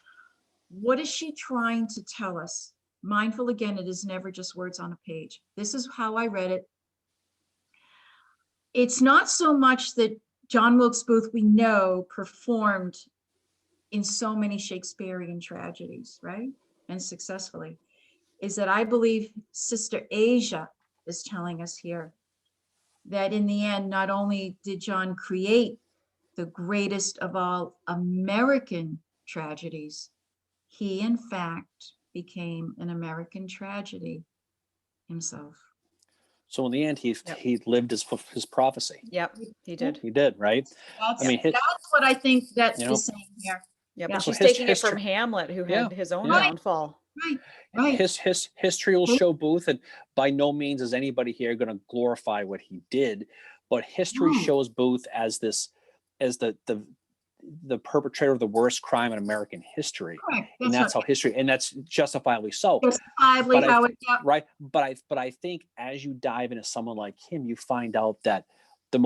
Speaker 3: What is she trying to tell us? Mindful, again, it is never just words on a page. This is how I read it. it's not so much that John Wilkes Booth, we know, performed in so many Shakespearean tragedies, right? And successfully, is that I believe Sister Asia is telling us here that in the end, not only did John create the greatest of all American tragedies, he in fact became an American tragedy himself.
Speaker 2: So in the end, he
Speaker 1: Yep.
Speaker 2: he lived his prophecy.
Speaker 1: Yep, he did.
Speaker 2: He did, right?
Speaker 3: That's,
Speaker 2: I mean,
Speaker 3: that's what I think that
Speaker 2: you know,
Speaker 3: is saying here.
Speaker 1: Yeah,
Speaker 3: Yeah.
Speaker 1: but
Speaker 2: So
Speaker 1: she's taking it from
Speaker 2: history,
Speaker 1: Hamlet, who
Speaker 2: yeah,
Speaker 1: had his own
Speaker 2: yeah.
Speaker 1: downfall.
Speaker 3: Right, right.
Speaker 2: his history will show Booth, and by no means is anybody here going to glorify what he did, but history
Speaker 3: No.
Speaker 2: shows Booth as the perpetrator of the worst crime in American history.
Speaker 3: Correct.
Speaker 2: And that's
Speaker 3: right.
Speaker 2: how history, and that's justifiably so.
Speaker 3: Justifiably
Speaker 2: But
Speaker 3: how it, yeah.
Speaker 2: Right. But I think as you dive into someone like him, you find out that the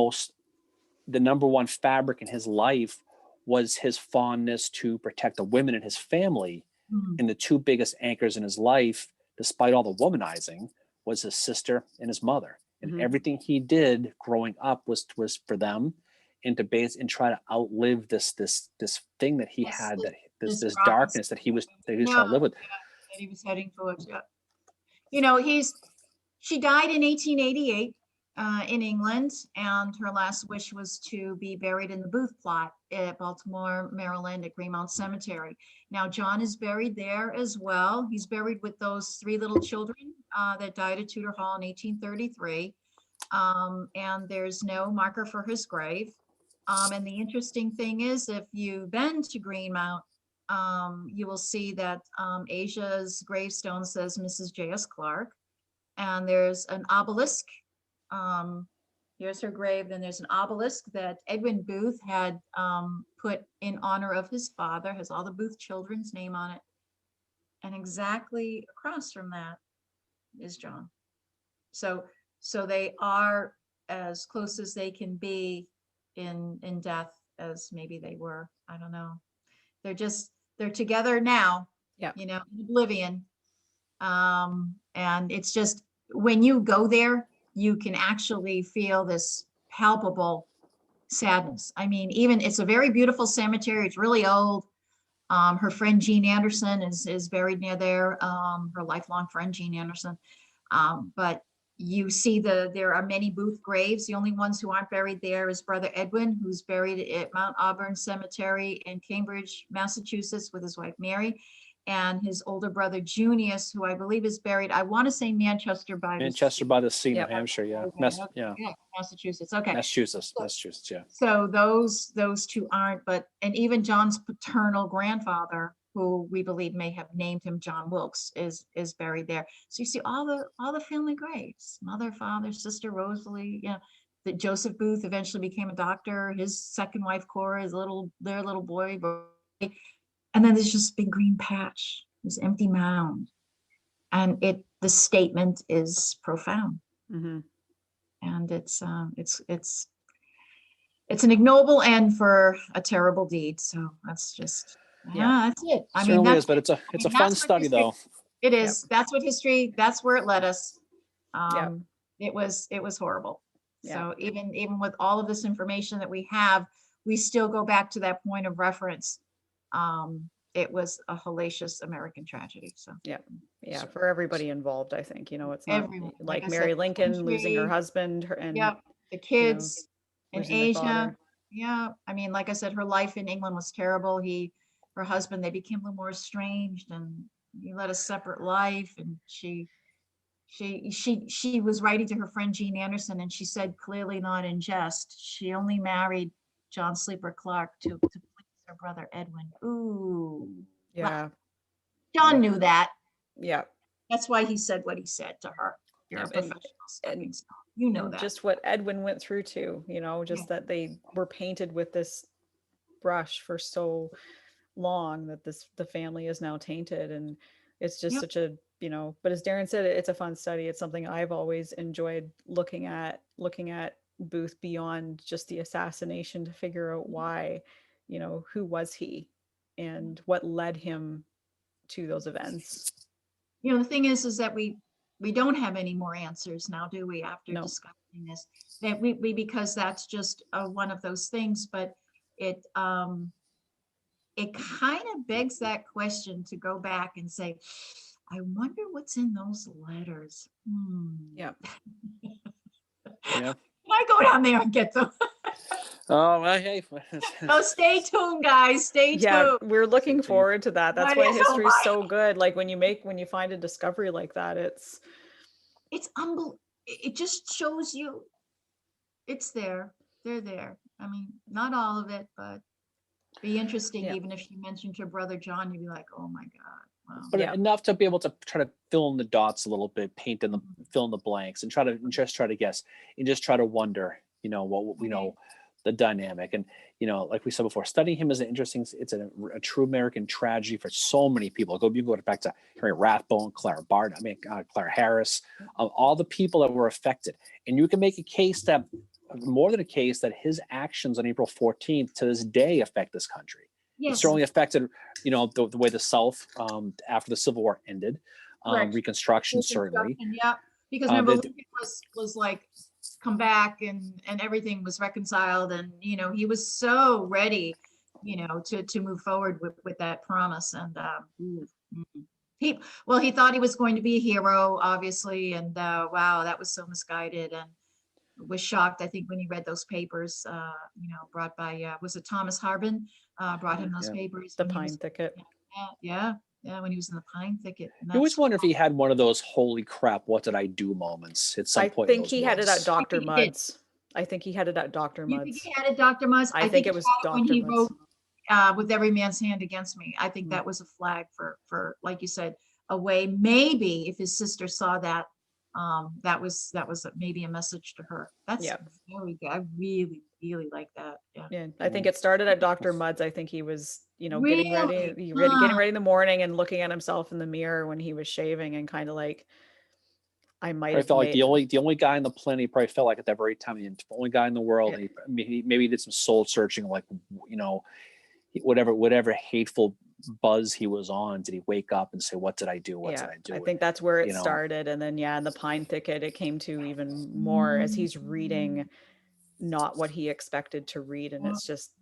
Speaker 2: number one fabric in his life was his fondness to protect the women in his family.
Speaker 3: Mhm.
Speaker 2: And the two biggest anchors in his life, despite all the womanizing, was his sister and his mother. And
Speaker 1: Mhm.
Speaker 2: everything he did growing up was for them, and to base and try to outlive this thing that he
Speaker 3: Yes,
Speaker 2: had, that
Speaker 3: this
Speaker 2: this
Speaker 3: prophecy.
Speaker 2: darkness that he was trying to live with.
Speaker 3: That he was heading towards. Yeah. You know, she died in 1888 in England, and her last wish was to be buried in the Booth plot at Baltimore, Maryland, at Greenmount Cemetery. Now, John is buried there as well. He's buried with those three little children that died at Tudor Hall in 1833. And there's no marker for his grave. And the interesting thing is, if you've been to Greenmount, you will see that Asia's gravestone says Mrs. J.S. Clark, and there's an obelisk. Here's her grave. Then there's an obelisk that Edwin Booth had put in honor of his father, has all the Booth children's name on it. And exactly across from that is John. So they are as close as they can be in death as maybe they were. I don't know. They're together now.
Speaker 1: Yeah.
Speaker 3: You know, in oblivion. And it's just, when you go there, you can actually feel this palpable sadness. I mean, even it's a very beautiful cemetery. It's really old. Her friend Jean Anderson is buried near there. Her lifelong friend Jean Anderson. But you see there are many Booth graves. The only ones who aren't buried there is Brother Edwin, who's buried at Mount Auburn Cemetery in Cambridge, Massachusetts, with his wife Mary, and his older brother Junius, who I believe is buried, I want to say Manchester by
Speaker 2: the Sea, New
Speaker 1: Yep.
Speaker 2: Hampshire, yeah.
Speaker 3: Okay,
Speaker 2: Yeah.
Speaker 3: Massachusetts. Okay.
Speaker 2: Massachusetts, yeah.
Speaker 3: So those two aren't, and even John's paternal grandfather, who we believe may have named him John Wilkes, is buried there. So you see all the family graves, mother, father, sister Rosalie, you know, that Joseph Booth eventually became a doctor, his second wife Cora, their little boy, and then there's just a big green patch, this empty mound. And the statement is profound.
Speaker 1: Mhm.
Speaker 3: And it's an ignoble end for a terrible deed. So that's just, that's it. I mean,
Speaker 2: Certainly is, but it's a
Speaker 3: that's
Speaker 2: fun
Speaker 3: what
Speaker 2: study
Speaker 3: history-
Speaker 2: though.
Speaker 3: It is. That's what history, that's where it led us.
Speaker 1: Yep.
Speaker 3: It was horrible.
Speaker 1: Yeah.
Speaker 3: So even with all of this information that we have, we still go back to that point of reference. It was a hellacious American tragedy. So
Speaker 1: Yeah, for everybody involved, I think, you know, it's not
Speaker 3: Everyone,
Speaker 1: like
Speaker 3: like I
Speaker 1: Mary
Speaker 3: said,
Speaker 1: Lincoln losing her
Speaker 3: country,
Speaker 1: husband and
Speaker 3: yeah, the kids in
Speaker 1: losing their
Speaker 3: Asia.
Speaker 1: father.
Speaker 3: Yeah, I mean, like I said, her life in England was terrible. Her husband, they became a little more estranged, and he led a separate life. And she was writing to her friend Jean Anderson, and she said, clearly not in jest, she only married John Sleeper Clark to please her brother Edwin. Ooh.
Speaker 1: Yeah.
Speaker 3: John knew that.
Speaker 1: Yeah.
Speaker 3: That's why he said what he said to her. You're a professional stepping stone. You know
Speaker 1: And
Speaker 3: that.
Speaker 1: just what Edwin went through too, you know, just that they were painted with this brush for so long that the family is now tainted, and it's just such a, you know, but as Darren said, it's a fun study. It's something I've always enjoyed looking at Booth beyond just the assassination, to figure out why, you know, who was he and what led him to those events.
Speaker 3: You know, the thing is that we don't have any more answers now, do we, after discovering mentioning this, that we because that's just one of those things, but it it kind of begs that question to go back and say, I wonder what's in those letters.
Speaker 1: Yeah.
Speaker 2: Yeah.
Speaker 3: I go down there and get them.
Speaker 2: Oh, well, hey.
Speaker 3: So stay tuned, guys. Stay
Speaker 1: Yeah,
Speaker 3: tuned.
Speaker 1: we're looking
Speaker 2: tuned.
Speaker 1: forward to that. That's
Speaker 3: That
Speaker 1: why
Speaker 3: is, oh
Speaker 1: history is
Speaker 3: my.
Speaker 1: so good. Like when you find a discovery like that, it's
Speaker 3: It's unbelievable. It just shows you it's there. They're there. I mean, not all of it, but be interesting.
Speaker 1: Yeah.
Speaker 3: Even if you mentioned your brother John, you'd be like, oh my God. Wow.
Speaker 2: But
Speaker 1: Yeah.
Speaker 2: enough to be able to try to fill in the dots a little bit, paint in the fill in the blanks, and just try to guess, and just try to wonder, what we know, the dynamic. And like we said before, studying him is an interesting. It's a true American tragedy for so many people. You go back to Harry Rathbone, Clara Barton, Clara Harris, all the people that were affected, and you can make a case that more than a case that his actions on April 14th to this day affect this country. It
Speaker 3: Yes.
Speaker 2: certainly affected, the way the South, after the Civil War ended,
Speaker 3: Correct.
Speaker 2: Reconstruction certainly.
Speaker 3: Yeah, because remember, Lincoln was like, come back, and everything was reconciled, and he was so ready, to move forward with that promise. And he thought he was going to be a hero, obviously, and wow, that was so misguided, and was shocked, I think, when he read those papers, brought by was it Thomas Harbin, brought him those papers.
Speaker 1: The Pine Thicket.
Speaker 3: Yeah, when he was in the Pine Thicket.
Speaker 2: You always wonder if he had one of those "holy crap, what did I do" moments at some point.
Speaker 1: I think he had it at Dr.
Speaker 3: think he did.
Speaker 1: Mudd's. I think he had it at Dr.
Speaker 3: You think
Speaker 1: Mudd's.
Speaker 3: he had it, Dr. Mudd's?
Speaker 1: I think it
Speaker 3: he
Speaker 1: was
Speaker 3: had when
Speaker 1: Dr.
Speaker 3: he
Speaker 1: Mudd's.
Speaker 3: wrote "With Every Man's Hand Against Me." I think that was a flag for, like you said, a way. Maybe if his sister saw that, that was maybe a message to her. That's very good. I really, really like that.
Speaker 1: Yeah, I think it started at Dr. Mudd's. I think he was, getting
Speaker 3: Really?
Speaker 1: ready in the morning and looking at himself in the mirror when he was shaving, and kind of like, I might have
Speaker 2: felt like
Speaker 1: made.
Speaker 2: the only guy on the planet. He probably felt like at that very time the only guy in the world.
Speaker 1: Yeah.
Speaker 2: And he maybe did some soul searching, like whatever hateful buzz he was on. Did he wake up and say, "What did I do? What did I do?"
Speaker 1: I think that's where it started, and then in the Pine Thicket, it came to even more as he's reading not what he expected to read, and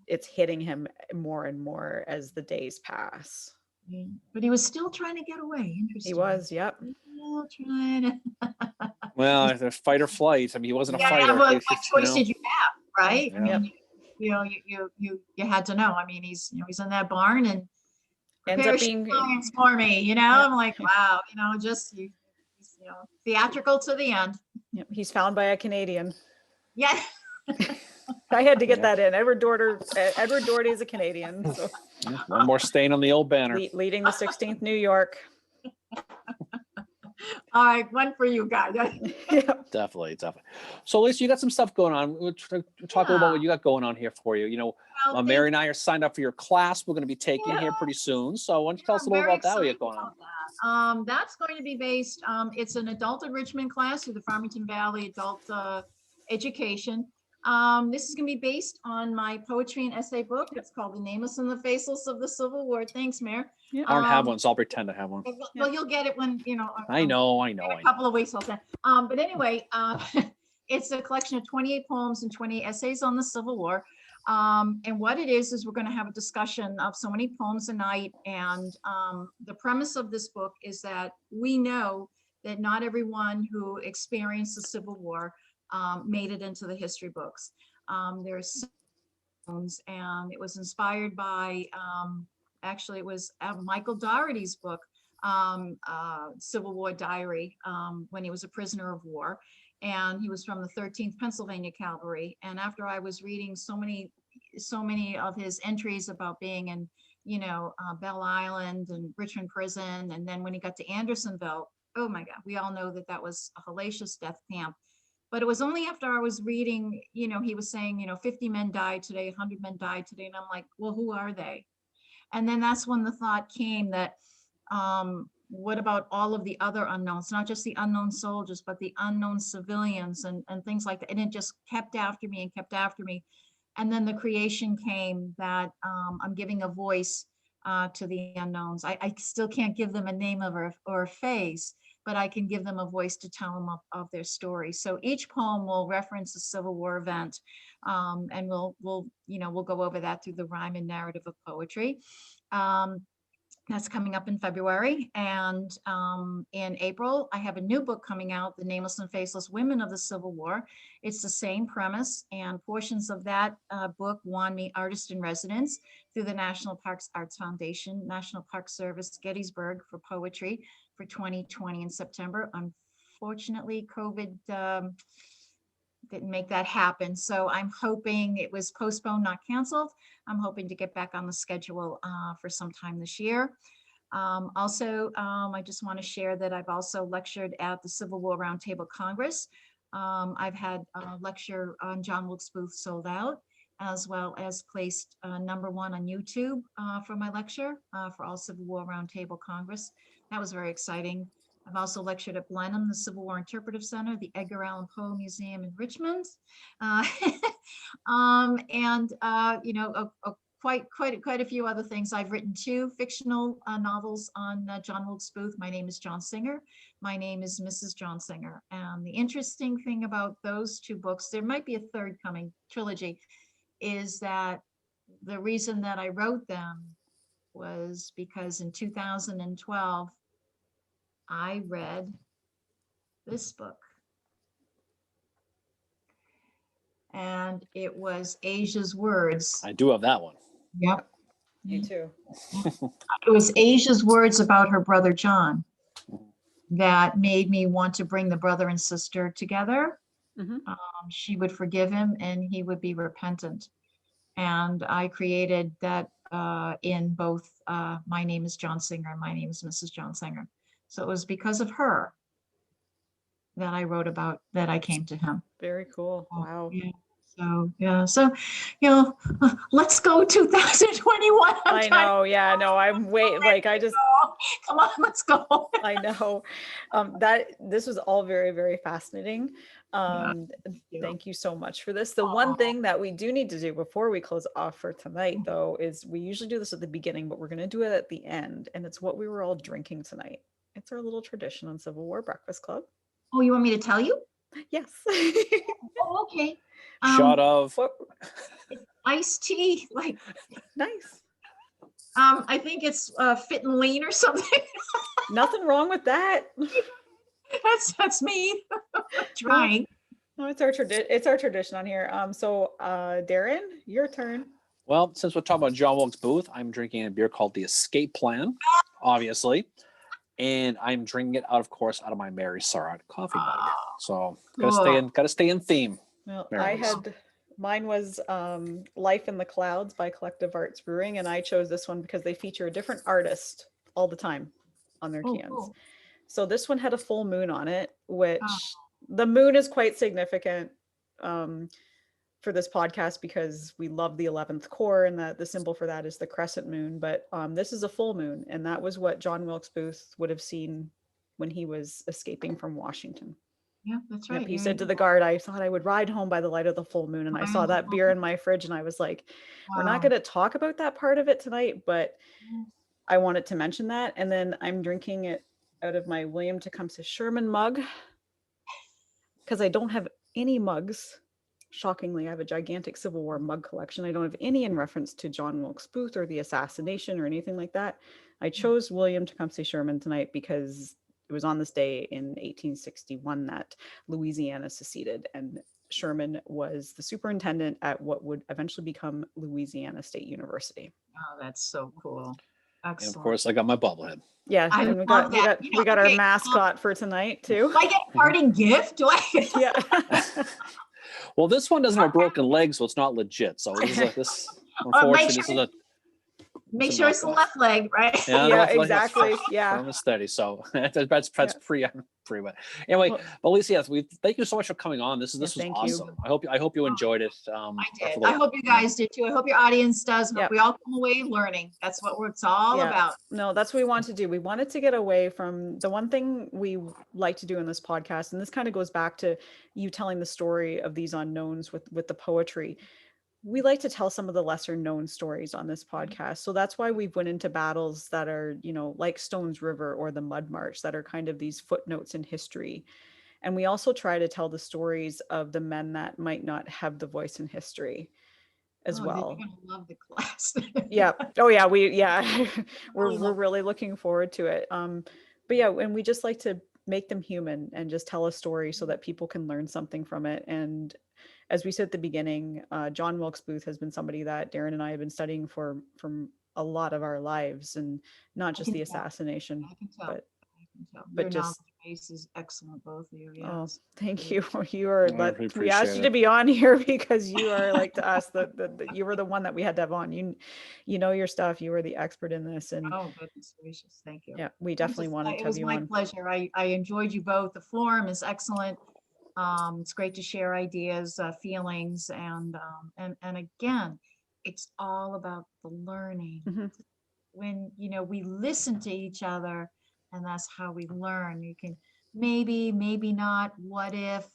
Speaker 1: it's hitting him more and more as the days pass.
Speaker 3: Yeah. But he was still trying to get away. Interesting.
Speaker 1: He was, yep.
Speaker 3: Still trying to.
Speaker 2: Well, the fight or flight. I mean, he wasn't a fighter.
Speaker 3: Well, what choice did you have, right?
Speaker 2: Yeah.
Speaker 3: I mean, you had to know. I mean, he's in that barn and
Speaker 1: ends up being
Speaker 3: irons for me. I'm like, wow. Just theatrical to the end.
Speaker 1: Yep. He's found by a Canadian.
Speaker 3: Yeah.
Speaker 1: I had to get that in. Edward Doherty is a Canadian. So.
Speaker 2: One more stain on the old banner.
Speaker 1: Leading the 16th New York.
Speaker 3: All right, one for you guys.
Speaker 2: Definitely. So, Lisa, you got some stuff going on. We'll talk a little about what you got going on here for you. Mary and I are signed up for your class. We're going to be taking here pretty soon. So, why don't you tell us a little about that? What you got going on?
Speaker 3: That's going to be based. It's an adult enrichment class through the Farmington Valley Adult Education. This is going to be based on my poetry and essay book. It's called The Nameless and the Faceless of the Civil War. Thanks, Mayor.
Speaker 1: Yeah.
Speaker 2: I don't have one, so I'll pretend to have one.
Speaker 3: Well, you'll get it when,
Speaker 2: I know.
Speaker 3: in a couple of weeks I'll send. But anyway, it's a collection of 28 poems and 20 essays on the Civil War. And what it is we're going to have a discussion of so many poems a night. And the premise of this book is that we know that not everyone who experienced the Civil War made it into the history books. There's poems, and it was inspired by, actually it was Michael Dougherty's book, Civil War Diary, when he was a prisoner of war. And he was from the 13th Pennsylvania Cavalry. And after I was reading so many of his entries about being in, Belle Island and Richmond Prison, and then when he got to Andersonville, oh my God, we all know that was a hellacious death camp. But it was only after I was reading, he was saying, 50 men died today, 100 men died today. And I'm like, well, who are they? And then that's when the thought came that, what about all of the other unknowns, not just the unknown soldiers, but the unknown civilians and things like that. And it just kept after me and kept after me. And then the creation came that I'm giving a voice to the unknowns. I still can't give them a name or a face, but I can give them a voice to tell them of their story. So each poem will reference a Civil War event, and we'll go over that through the rhyme and narrative of poetry. That's coming up in February. And in April, I have a new book coming out, The Nameless and Faceless Women of the Civil War. It's the same premise, and portions of that book won me Artist in Residence through the National Parks Arts Foundation, National Park Service, Gettysburg for poetry for 2020 in September. Unfortunately, COVID didn't make that happen. So I'm hoping, it was postponed, not canceled. I'm hoping to get back on the schedule for sometime this year. I just want to share that I've also lectured at the Civil War Roundtable Congress. I've had a lecture on John Wilkes Booth Sold Out, as well as placed #1 on YouTube for my lecture for all Civil War Roundtable Congress. That was very exciting. I've also lectured at Blenheim, the Civil War Interpretive Center, the Edgar Allan Poe Museum in Richmond, quite a few other things. I've written 2 fictional novels on John Wilkes Booth. My name is John Singer. My name is Mrs. John Singer. And the interesting thing about those 2 books, there might be a third coming trilogy, is that the reason that I wrote them was because in 2012, I read this book, and it was Asia's Words.
Speaker 2: I do have that one.
Speaker 3: Yep.
Speaker 1: Me too.
Speaker 3: It was Asia's words about her brother John that made me want to bring the brother and sister together.
Speaker 1: Mhm.
Speaker 3: She would forgive him and he would be repentant. And I created that in both My Name is John Singer and My Name is Mrs. John Singer. So it was because of her that I wrote about that I came to him.
Speaker 1: Very cool. Wow.
Speaker 3: Yeah. So, let's go 2021.
Speaker 1: I know. Yeah, no, I'm I just,
Speaker 3: come on, let's go.
Speaker 1: I know that this was all very, very fascinating. Thank you so much for this. The one thing that we do need to do before we close off for tonight, though, is we usually do this at the beginning, but we're going to do it at the end. And it's what we were all drinking tonight. It's our little tradition on Civil War Breakfast Club.
Speaker 3: Oh, you want me to tell you?
Speaker 1: Yes.
Speaker 3: Oh, okay.
Speaker 2: Shot of
Speaker 3: Iced tea, like
Speaker 1: nice.
Speaker 3: I think it's Fit and Lean or something.
Speaker 1: Nothing wrong with that.
Speaker 3: That's me trying.
Speaker 1: No, it's our tradition on here. Darren, your turn.
Speaker 2: Well, since we're talking about John Wilkes Booth, I'm drinking a beer called the Escape Plan, obviously. And I'm drinking it out of my Mary Surratt coffee mug. So gotta stay in theme.
Speaker 1: Well,
Speaker 2: Mary's.
Speaker 1: mine was Life in the Clouds by Collective Arts Brewing, and I chose this one because they feature a different artist all the time on their cans. Cool. So this one had a full moon on it, which the moon is quite significant for this podcast because we love the 11th core, and the symbol for that is the crescent moon. But this is a full moon, and that was what John Wilkes Booth would have seen when he was escaping from Washington.
Speaker 3: Yeah, that's right.
Speaker 1: Yep, he said to the guard, I thought I would ride home by the light of the full moon. And I saw that beer in my fridge and I was like, we're not going to talk about that part of it tonight, but I wanted to mention that. And then I'm drinking it out of my William Tecumseh Sherman mug because I don't have any mugs. Shockingly, I have a gigantic Civil War mug collection. I don't have any in reference to John Wilkes Booth or the assassination or anything like that. I chose William Tecumseh Sherman tonight because it was on this day in 1861 that Louisiana seceded, and Sherman was the superintendent at what would eventually become Louisiana State University.
Speaker 3: Oh, that's so cool. Excellent.
Speaker 2: And of course, I got my bobblehead.
Speaker 1: Yeah, and we got our mascot for tonight too.
Speaker 3: Do I get a parting gift? Do I?
Speaker 1: Yeah.
Speaker 2: Well, this one doesn't have a broken leg, so it's not legit. So this unfortunately,
Speaker 3: make sure it's the left leg, right?
Speaker 1: Yeah, exactly. Yeah.
Speaker 2: Firm and steady. So that's pre. But anyway, Alicia, yes, thank you so much for coming on. This was awesome. I hope you enjoyed it.
Speaker 3: I did. I hope you guys did too. I hope your audience does. Hope we all come away learning. That's what it's all about.
Speaker 1: No, that's what we want to do. We wanted to get away from the one thing we like to do in this podcast, and this kind of goes back to you telling the story of these unknowns with the poetry. we like to tell some of the lesser known stories on this podcast. So that's why we've went into battles that are, like Stones River or the Mud March, that are kind of these footnotes in history. And we also try to tell the stories of the men that might not have the voice in history as
Speaker 3: Oh,
Speaker 1: well.
Speaker 3: you're gonna love the class.
Speaker 1: Yeah. Oh yeah. We're
Speaker 3: Really love
Speaker 1: really looking forward to it. But yeah, and we just like to make them human and just tell a story so that people can learn something from it. And as we said at the beginning, John Wilkes Booth has been somebody that Darren and I have been studying from a lot of our lives, and not just
Speaker 3: can
Speaker 1: the
Speaker 3: tell.
Speaker 1: assassination,
Speaker 3: I can tell.
Speaker 1: but
Speaker 3: I can tell.
Speaker 1: but
Speaker 3: Your
Speaker 1: just
Speaker 3: knowledge base is excellent, both of you.
Speaker 1: oh,
Speaker 3: Yes.
Speaker 1: thank
Speaker 3: Really.
Speaker 1: you. You are,
Speaker 2: I
Speaker 1: but
Speaker 2: really
Speaker 1: we asked
Speaker 2: appreciate
Speaker 1: you to
Speaker 2: it.
Speaker 1: be on here because you are like to us you were the one that we had to have on. You know your stuff. You are the expert in this, and
Speaker 3: Oh, goodness gracious. Thank you.
Speaker 1: yeah, we definitely wanted
Speaker 3: It
Speaker 1: to have
Speaker 3: was
Speaker 1: you
Speaker 3: my
Speaker 1: on.
Speaker 3: pleasure. I enjoyed you both. The forum is excellent. It's great to share ideas, feelings, and again, it's all about the learning.
Speaker 1: Mhm.
Speaker 3: When, we listen to each other, and that's how we learn. You can maybe not, what if,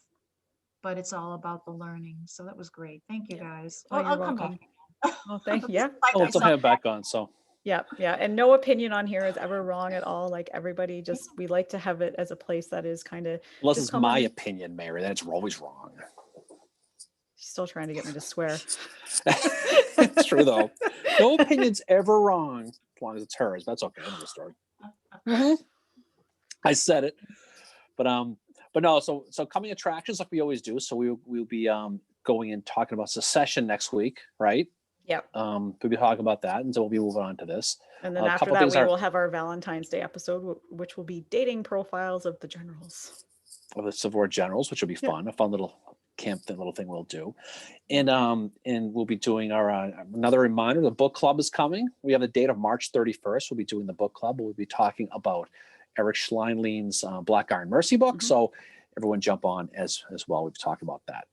Speaker 3: but it's all about the learning. So that was great. Thank you,
Speaker 1: Yeah.
Speaker 3: guys.
Speaker 1: Oh, you're
Speaker 3: I'll come back
Speaker 1: welcome.
Speaker 3: again.
Speaker 1: Well, thank yeah.
Speaker 3: Like
Speaker 2: Oh,
Speaker 3: I
Speaker 2: let's
Speaker 3: said,
Speaker 2: have it back on. So
Speaker 1: Yeah, yeah. And no opinion on here is ever wrong at all. Like everybody just, we like to have it as a place that is kind of
Speaker 2: unless
Speaker 1: just
Speaker 2: it's
Speaker 1: come
Speaker 2: my
Speaker 1: on.
Speaker 2: opinion, Mary, then it's always wrong.
Speaker 1: Still trying to get me to swear.
Speaker 2: It's true though. No opinion's ever wrong as long as it's hers. That's okay. End of the story. I said it, but no. So coming attractions like we always do. So we'll be going and talking about secession next week, right?
Speaker 1: Yep.
Speaker 2: We'll be talking about that, and so we'll be moving on to this.
Speaker 1: And then
Speaker 2: A
Speaker 1: after
Speaker 2: couple
Speaker 1: that,
Speaker 2: things
Speaker 1: we
Speaker 2: are
Speaker 1: will have our Valentine's Day episode, which will be dating profiles of the generals.
Speaker 2: of the Civil War generals, which will be
Speaker 1: Yeah.
Speaker 2: fun. A fun little little thing we'll do, and we'll be doing our another reminder. The book club is coming. We have a date of March 31st. We'll be doing the book club. We'll be talking about Eric Schleinlein's Black Iron Mercy book.
Speaker 1: Mhm.
Speaker 2: So everyone jump on as well. We've talked about that.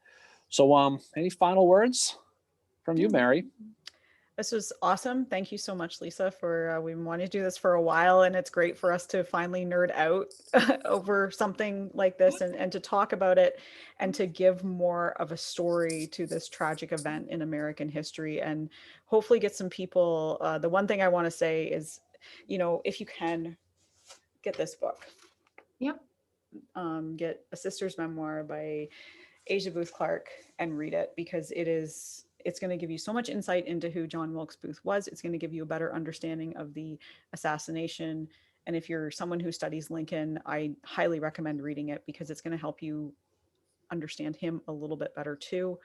Speaker 2: So any final words from you, Mary?
Speaker 1: This was awesome. Thank you so much, Lisa, for we've been wanting to do this for a while, and it's great for us to finally nerd out over something like this and to talk about it and to give more of a story to this tragic event in American history, and hopefully get some people. The one thing I want to say is, if you can, get this book.
Speaker 3: Yep.
Speaker 1: Get A Sister's Memoir by Asia Booth Clark and read it, because it's going to give you so much insight into who John Wilkes Booth was. It's going to give you a better understanding of the assassination. And if you're someone who studies Lincoln, I highly recommend reading it, because it's going to help you understand him a little bit better too.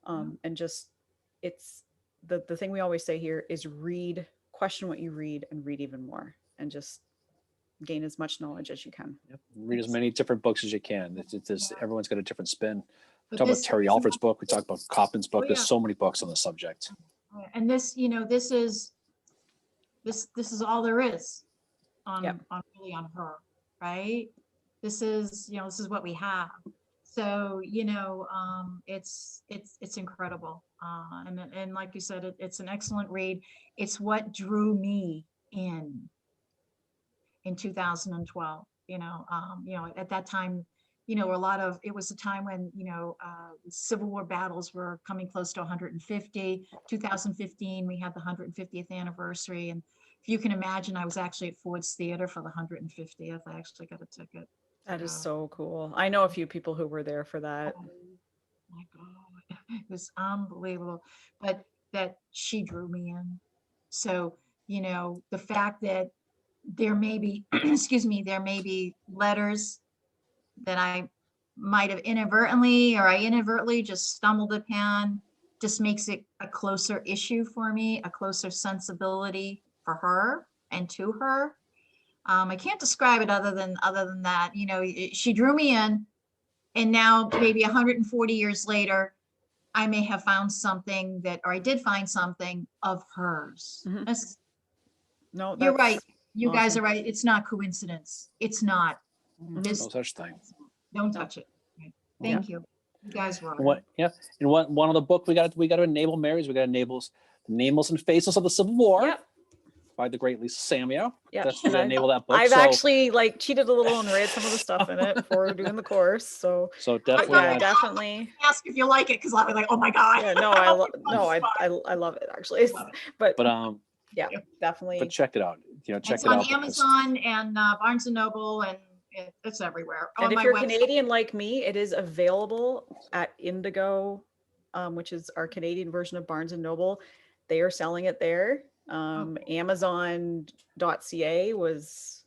Speaker 1: And just, it's the thing we always say here is read, question what you read, and read even more, and just gain as much knowledge as you can.
Speaker 2: Yep. Read as many different books as you can. It's everyone's got a different spin. We
Speaker 3: But
Speaker 2: talk about
Speaker 3: this
Speaker 2: Terry
Speaker 3: is
Speaker 2: Alfred's
Speaker 3: not-
Speaker 2: book. We talk about Copland's book.
Speaker 3: Oh,
Speaker 2: There's
Speaker 3: yeah.
Speaker 2: so many books on the subject.
Speaker 3: And this, this is all there is on,
Speaker 1: Yep.
Speaker 3: really on her, right? This is what we have. So, it's incredible. And like you said, it's an excellent read. It's what drew me in 2012, at that time, it was a time when, Civil War battles were coming close to 150. 2015, we had the 150th anniversary. And if you can imagine, I was actually at Ford's Theater for the 150th. I actually got a ticket.
Speaker 1: That is so cool. I know a few people who were there for that.
Speaker 3: Oh my God, it was unbelievable. But that she drew me in. So, the fact that there may be, excuse me, there may be letters that I might have inadvertently, or I inadvertently just stumbled upon, just makes it a closer issue for me, a closer sensibility for her and to her. I can't describe it other than that. She drew me in, and now maybe 140 years later, I may have found something or I did find something of hers.
Speaker 1: Mhm. No,
Speaker 3: You're right.
Speaker 1: that's
Speaker 3: You guys
Speaker 1: awesome.
Speaker 3: are right. It's not coincidence. It's not.
Speaker 1: Mhm.
Speaker 3: This,
Speaker 2: No such thing.
Speaker 3: don't touch it. Right. Thank you. You guys rock.
Speaker 2: What? Yeah. And one of the book we got to enable Mary's. We got to enable the names and faces of the Civil War.
Speaker 1: Yep.
Speaker 2: by the great Lisa Samio.
Speaker 1: Yeah,
Speaker 2: That's
Speaker 1: and
Speaker 2: to enable that book.
Speaker 1: I've
Speaker 2: So,
Speaker 1: actually like cheated a little and read some of the stuff in it before doing the course. So,
Speaker 2: so
Speaker 1: but
Speaker 2: definitely,
Speaker 1: yeah, definitely.
Speaker 3: Ask if you like it, because I'll be like, oh my God.
Speaker 1: Yeah, no, I love it actually.
Speaker 3: Love it.
Speaker 1: But
Speaker 2: but
Speaker 1: yeah,
Speaker 3: Yeah.
Speaker 1: definitely.
Speaker 2: but check it out. Check
Speaker 3: It's
Speaker 2: it
Speaker 3: on
Speaker 2: out because
Speaker 3: Amazon and Barnes and Noble, and it's everywhere.
Speaker 1: And
Speaker 3: On
Speaker 1: if
Speaker 3: my
Speaker 1: you're
Speaker 3: website.
Speaker 1: Canadian like me, it is available at Indigo, which is our Canadian version of Barnes and Noble. They are selling it there. Amazon.ca was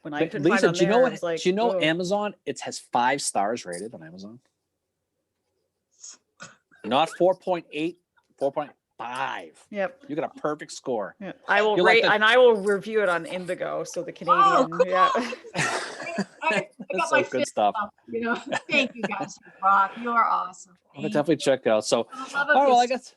Speaker 1: when I couldn't find
Speaker 2: Lisa,
Speaker 1: on
Speaker 2: do you know
Speaker 1: there,
Speaker 2: what?
Speaker 1: it was like,
Speaker 2: Do you know
Speaker 1: oh,
Speaker 2: Amazon? It has 5 stars rated on Amazon. Not 4.8, 4.5.
Speaker 1: yep.
Speaker 2: You got a perfect score.
Speaker 1: Yeah. I will
Speaker 2: You're like
Speaker 1: rate
Speaker 2: the-
Speaker 1: and I will review it on Indigo. So the
Speaker 3: Oh,
Speaker 1: Canadian,
Speaker 3: cool.
Speaker 1: yeah.
Speaker 3: I
Speaker 2: That's
Speaker 3: got
Speaker 2: so
Speaker 3: my
Speaker 2: good
Speaker 3: fist
Speaker 2: stuff.
Speaker 3: up, Thank you guys. You rock. You're awesome.
Speaker 2: I'll
Speaker 3: Thank
Speaker 2: definitely
Speaker 3: you.
Speaker 2: check it out. So,
Speaker 3: For the
Speaker 2: all
Speaker 3: love
Speaker 2: right,
Speaker 3: of
Speaker 2: well, I
Speaker 3: this-
Speaker 2: guess.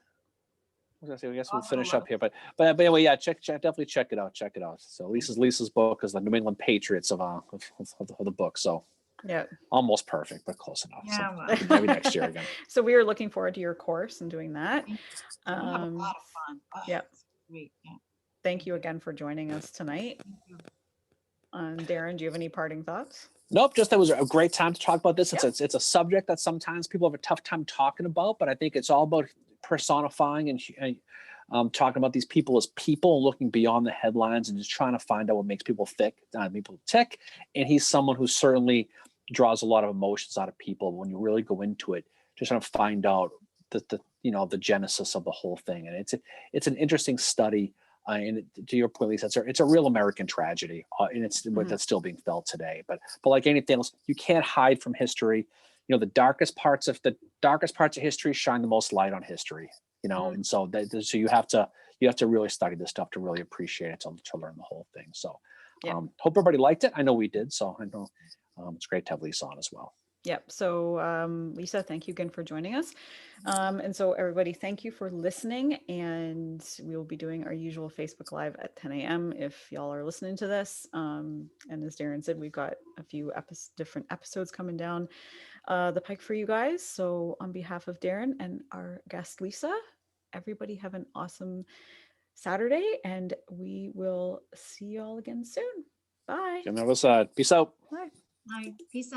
Speaker 2: I guess we'll
Speaker 3: For the
Speaker 2: finish
Speaker 3: love
Speaker 2: up here, but anyway, yeah, definitely check it out. Check it out. So Lisa's book is the New England Patriots of the book. So
Speaker 1: Yeah.
Speaker 2: almost perfect, but close enough.
Speaker 3: Yeah,
Speaker 2: So
Speaker 3: well.
Speaker 2: maybe next year again.
Speaker 1: So we are looking forward to your course and doing that.
Speaker 3: We'll have a lot of fun. Oh,
Speaker 1: yeah.
Speaker 3: Sweet. Yeah.
Speaker 1: Thank you again for joining us tonight.
Speaker 3: Thank you.
Speaker 1: Darren, do you have any parting thoughts?
Speaker 2: Nope, just that was a great time to talk about this.
Speaker 1: Yeah.
Speaker 2: It's a subject that sometimes people have a tough time talking about, but I think it's all about personifying and talking about these people as people, looking beyond the headlines and just trying to find out what makes people tick. And he's someone who certainly draws a lot of emotions out of people when you really go into it, just trying to find out the genesis of the whole thing. And it's an interesting study. And to your point, Lisa, it's a real American tragedy, and it's that's still being felt today. But like anything else, you can't hide from history. The darkest parts of history shine the most light on history. And so you have to really study this stuff to really appreciate it, to learn the whole thing. So, hope everybody liked it. I know we did. So I know it's great to have Lisa on as well.
Speaker 1: Yep. So Lisa, thank you again for joining us. And so everybody, thank you for listening. And we will be doing our usual Facebook Live at 10 a.m. if y'all are listening to this. And as Darren said, we've got a few different episodes coming down the pike for you guys. So on behalf of Darren and our guest, Lisa, everybody have an awesome Saturday, and we will see y'all again soon. Bye.
Speaker 2: On the other side. Peace out.
Speaker 1: Bye.
Speaker 3: Bye. Peace out.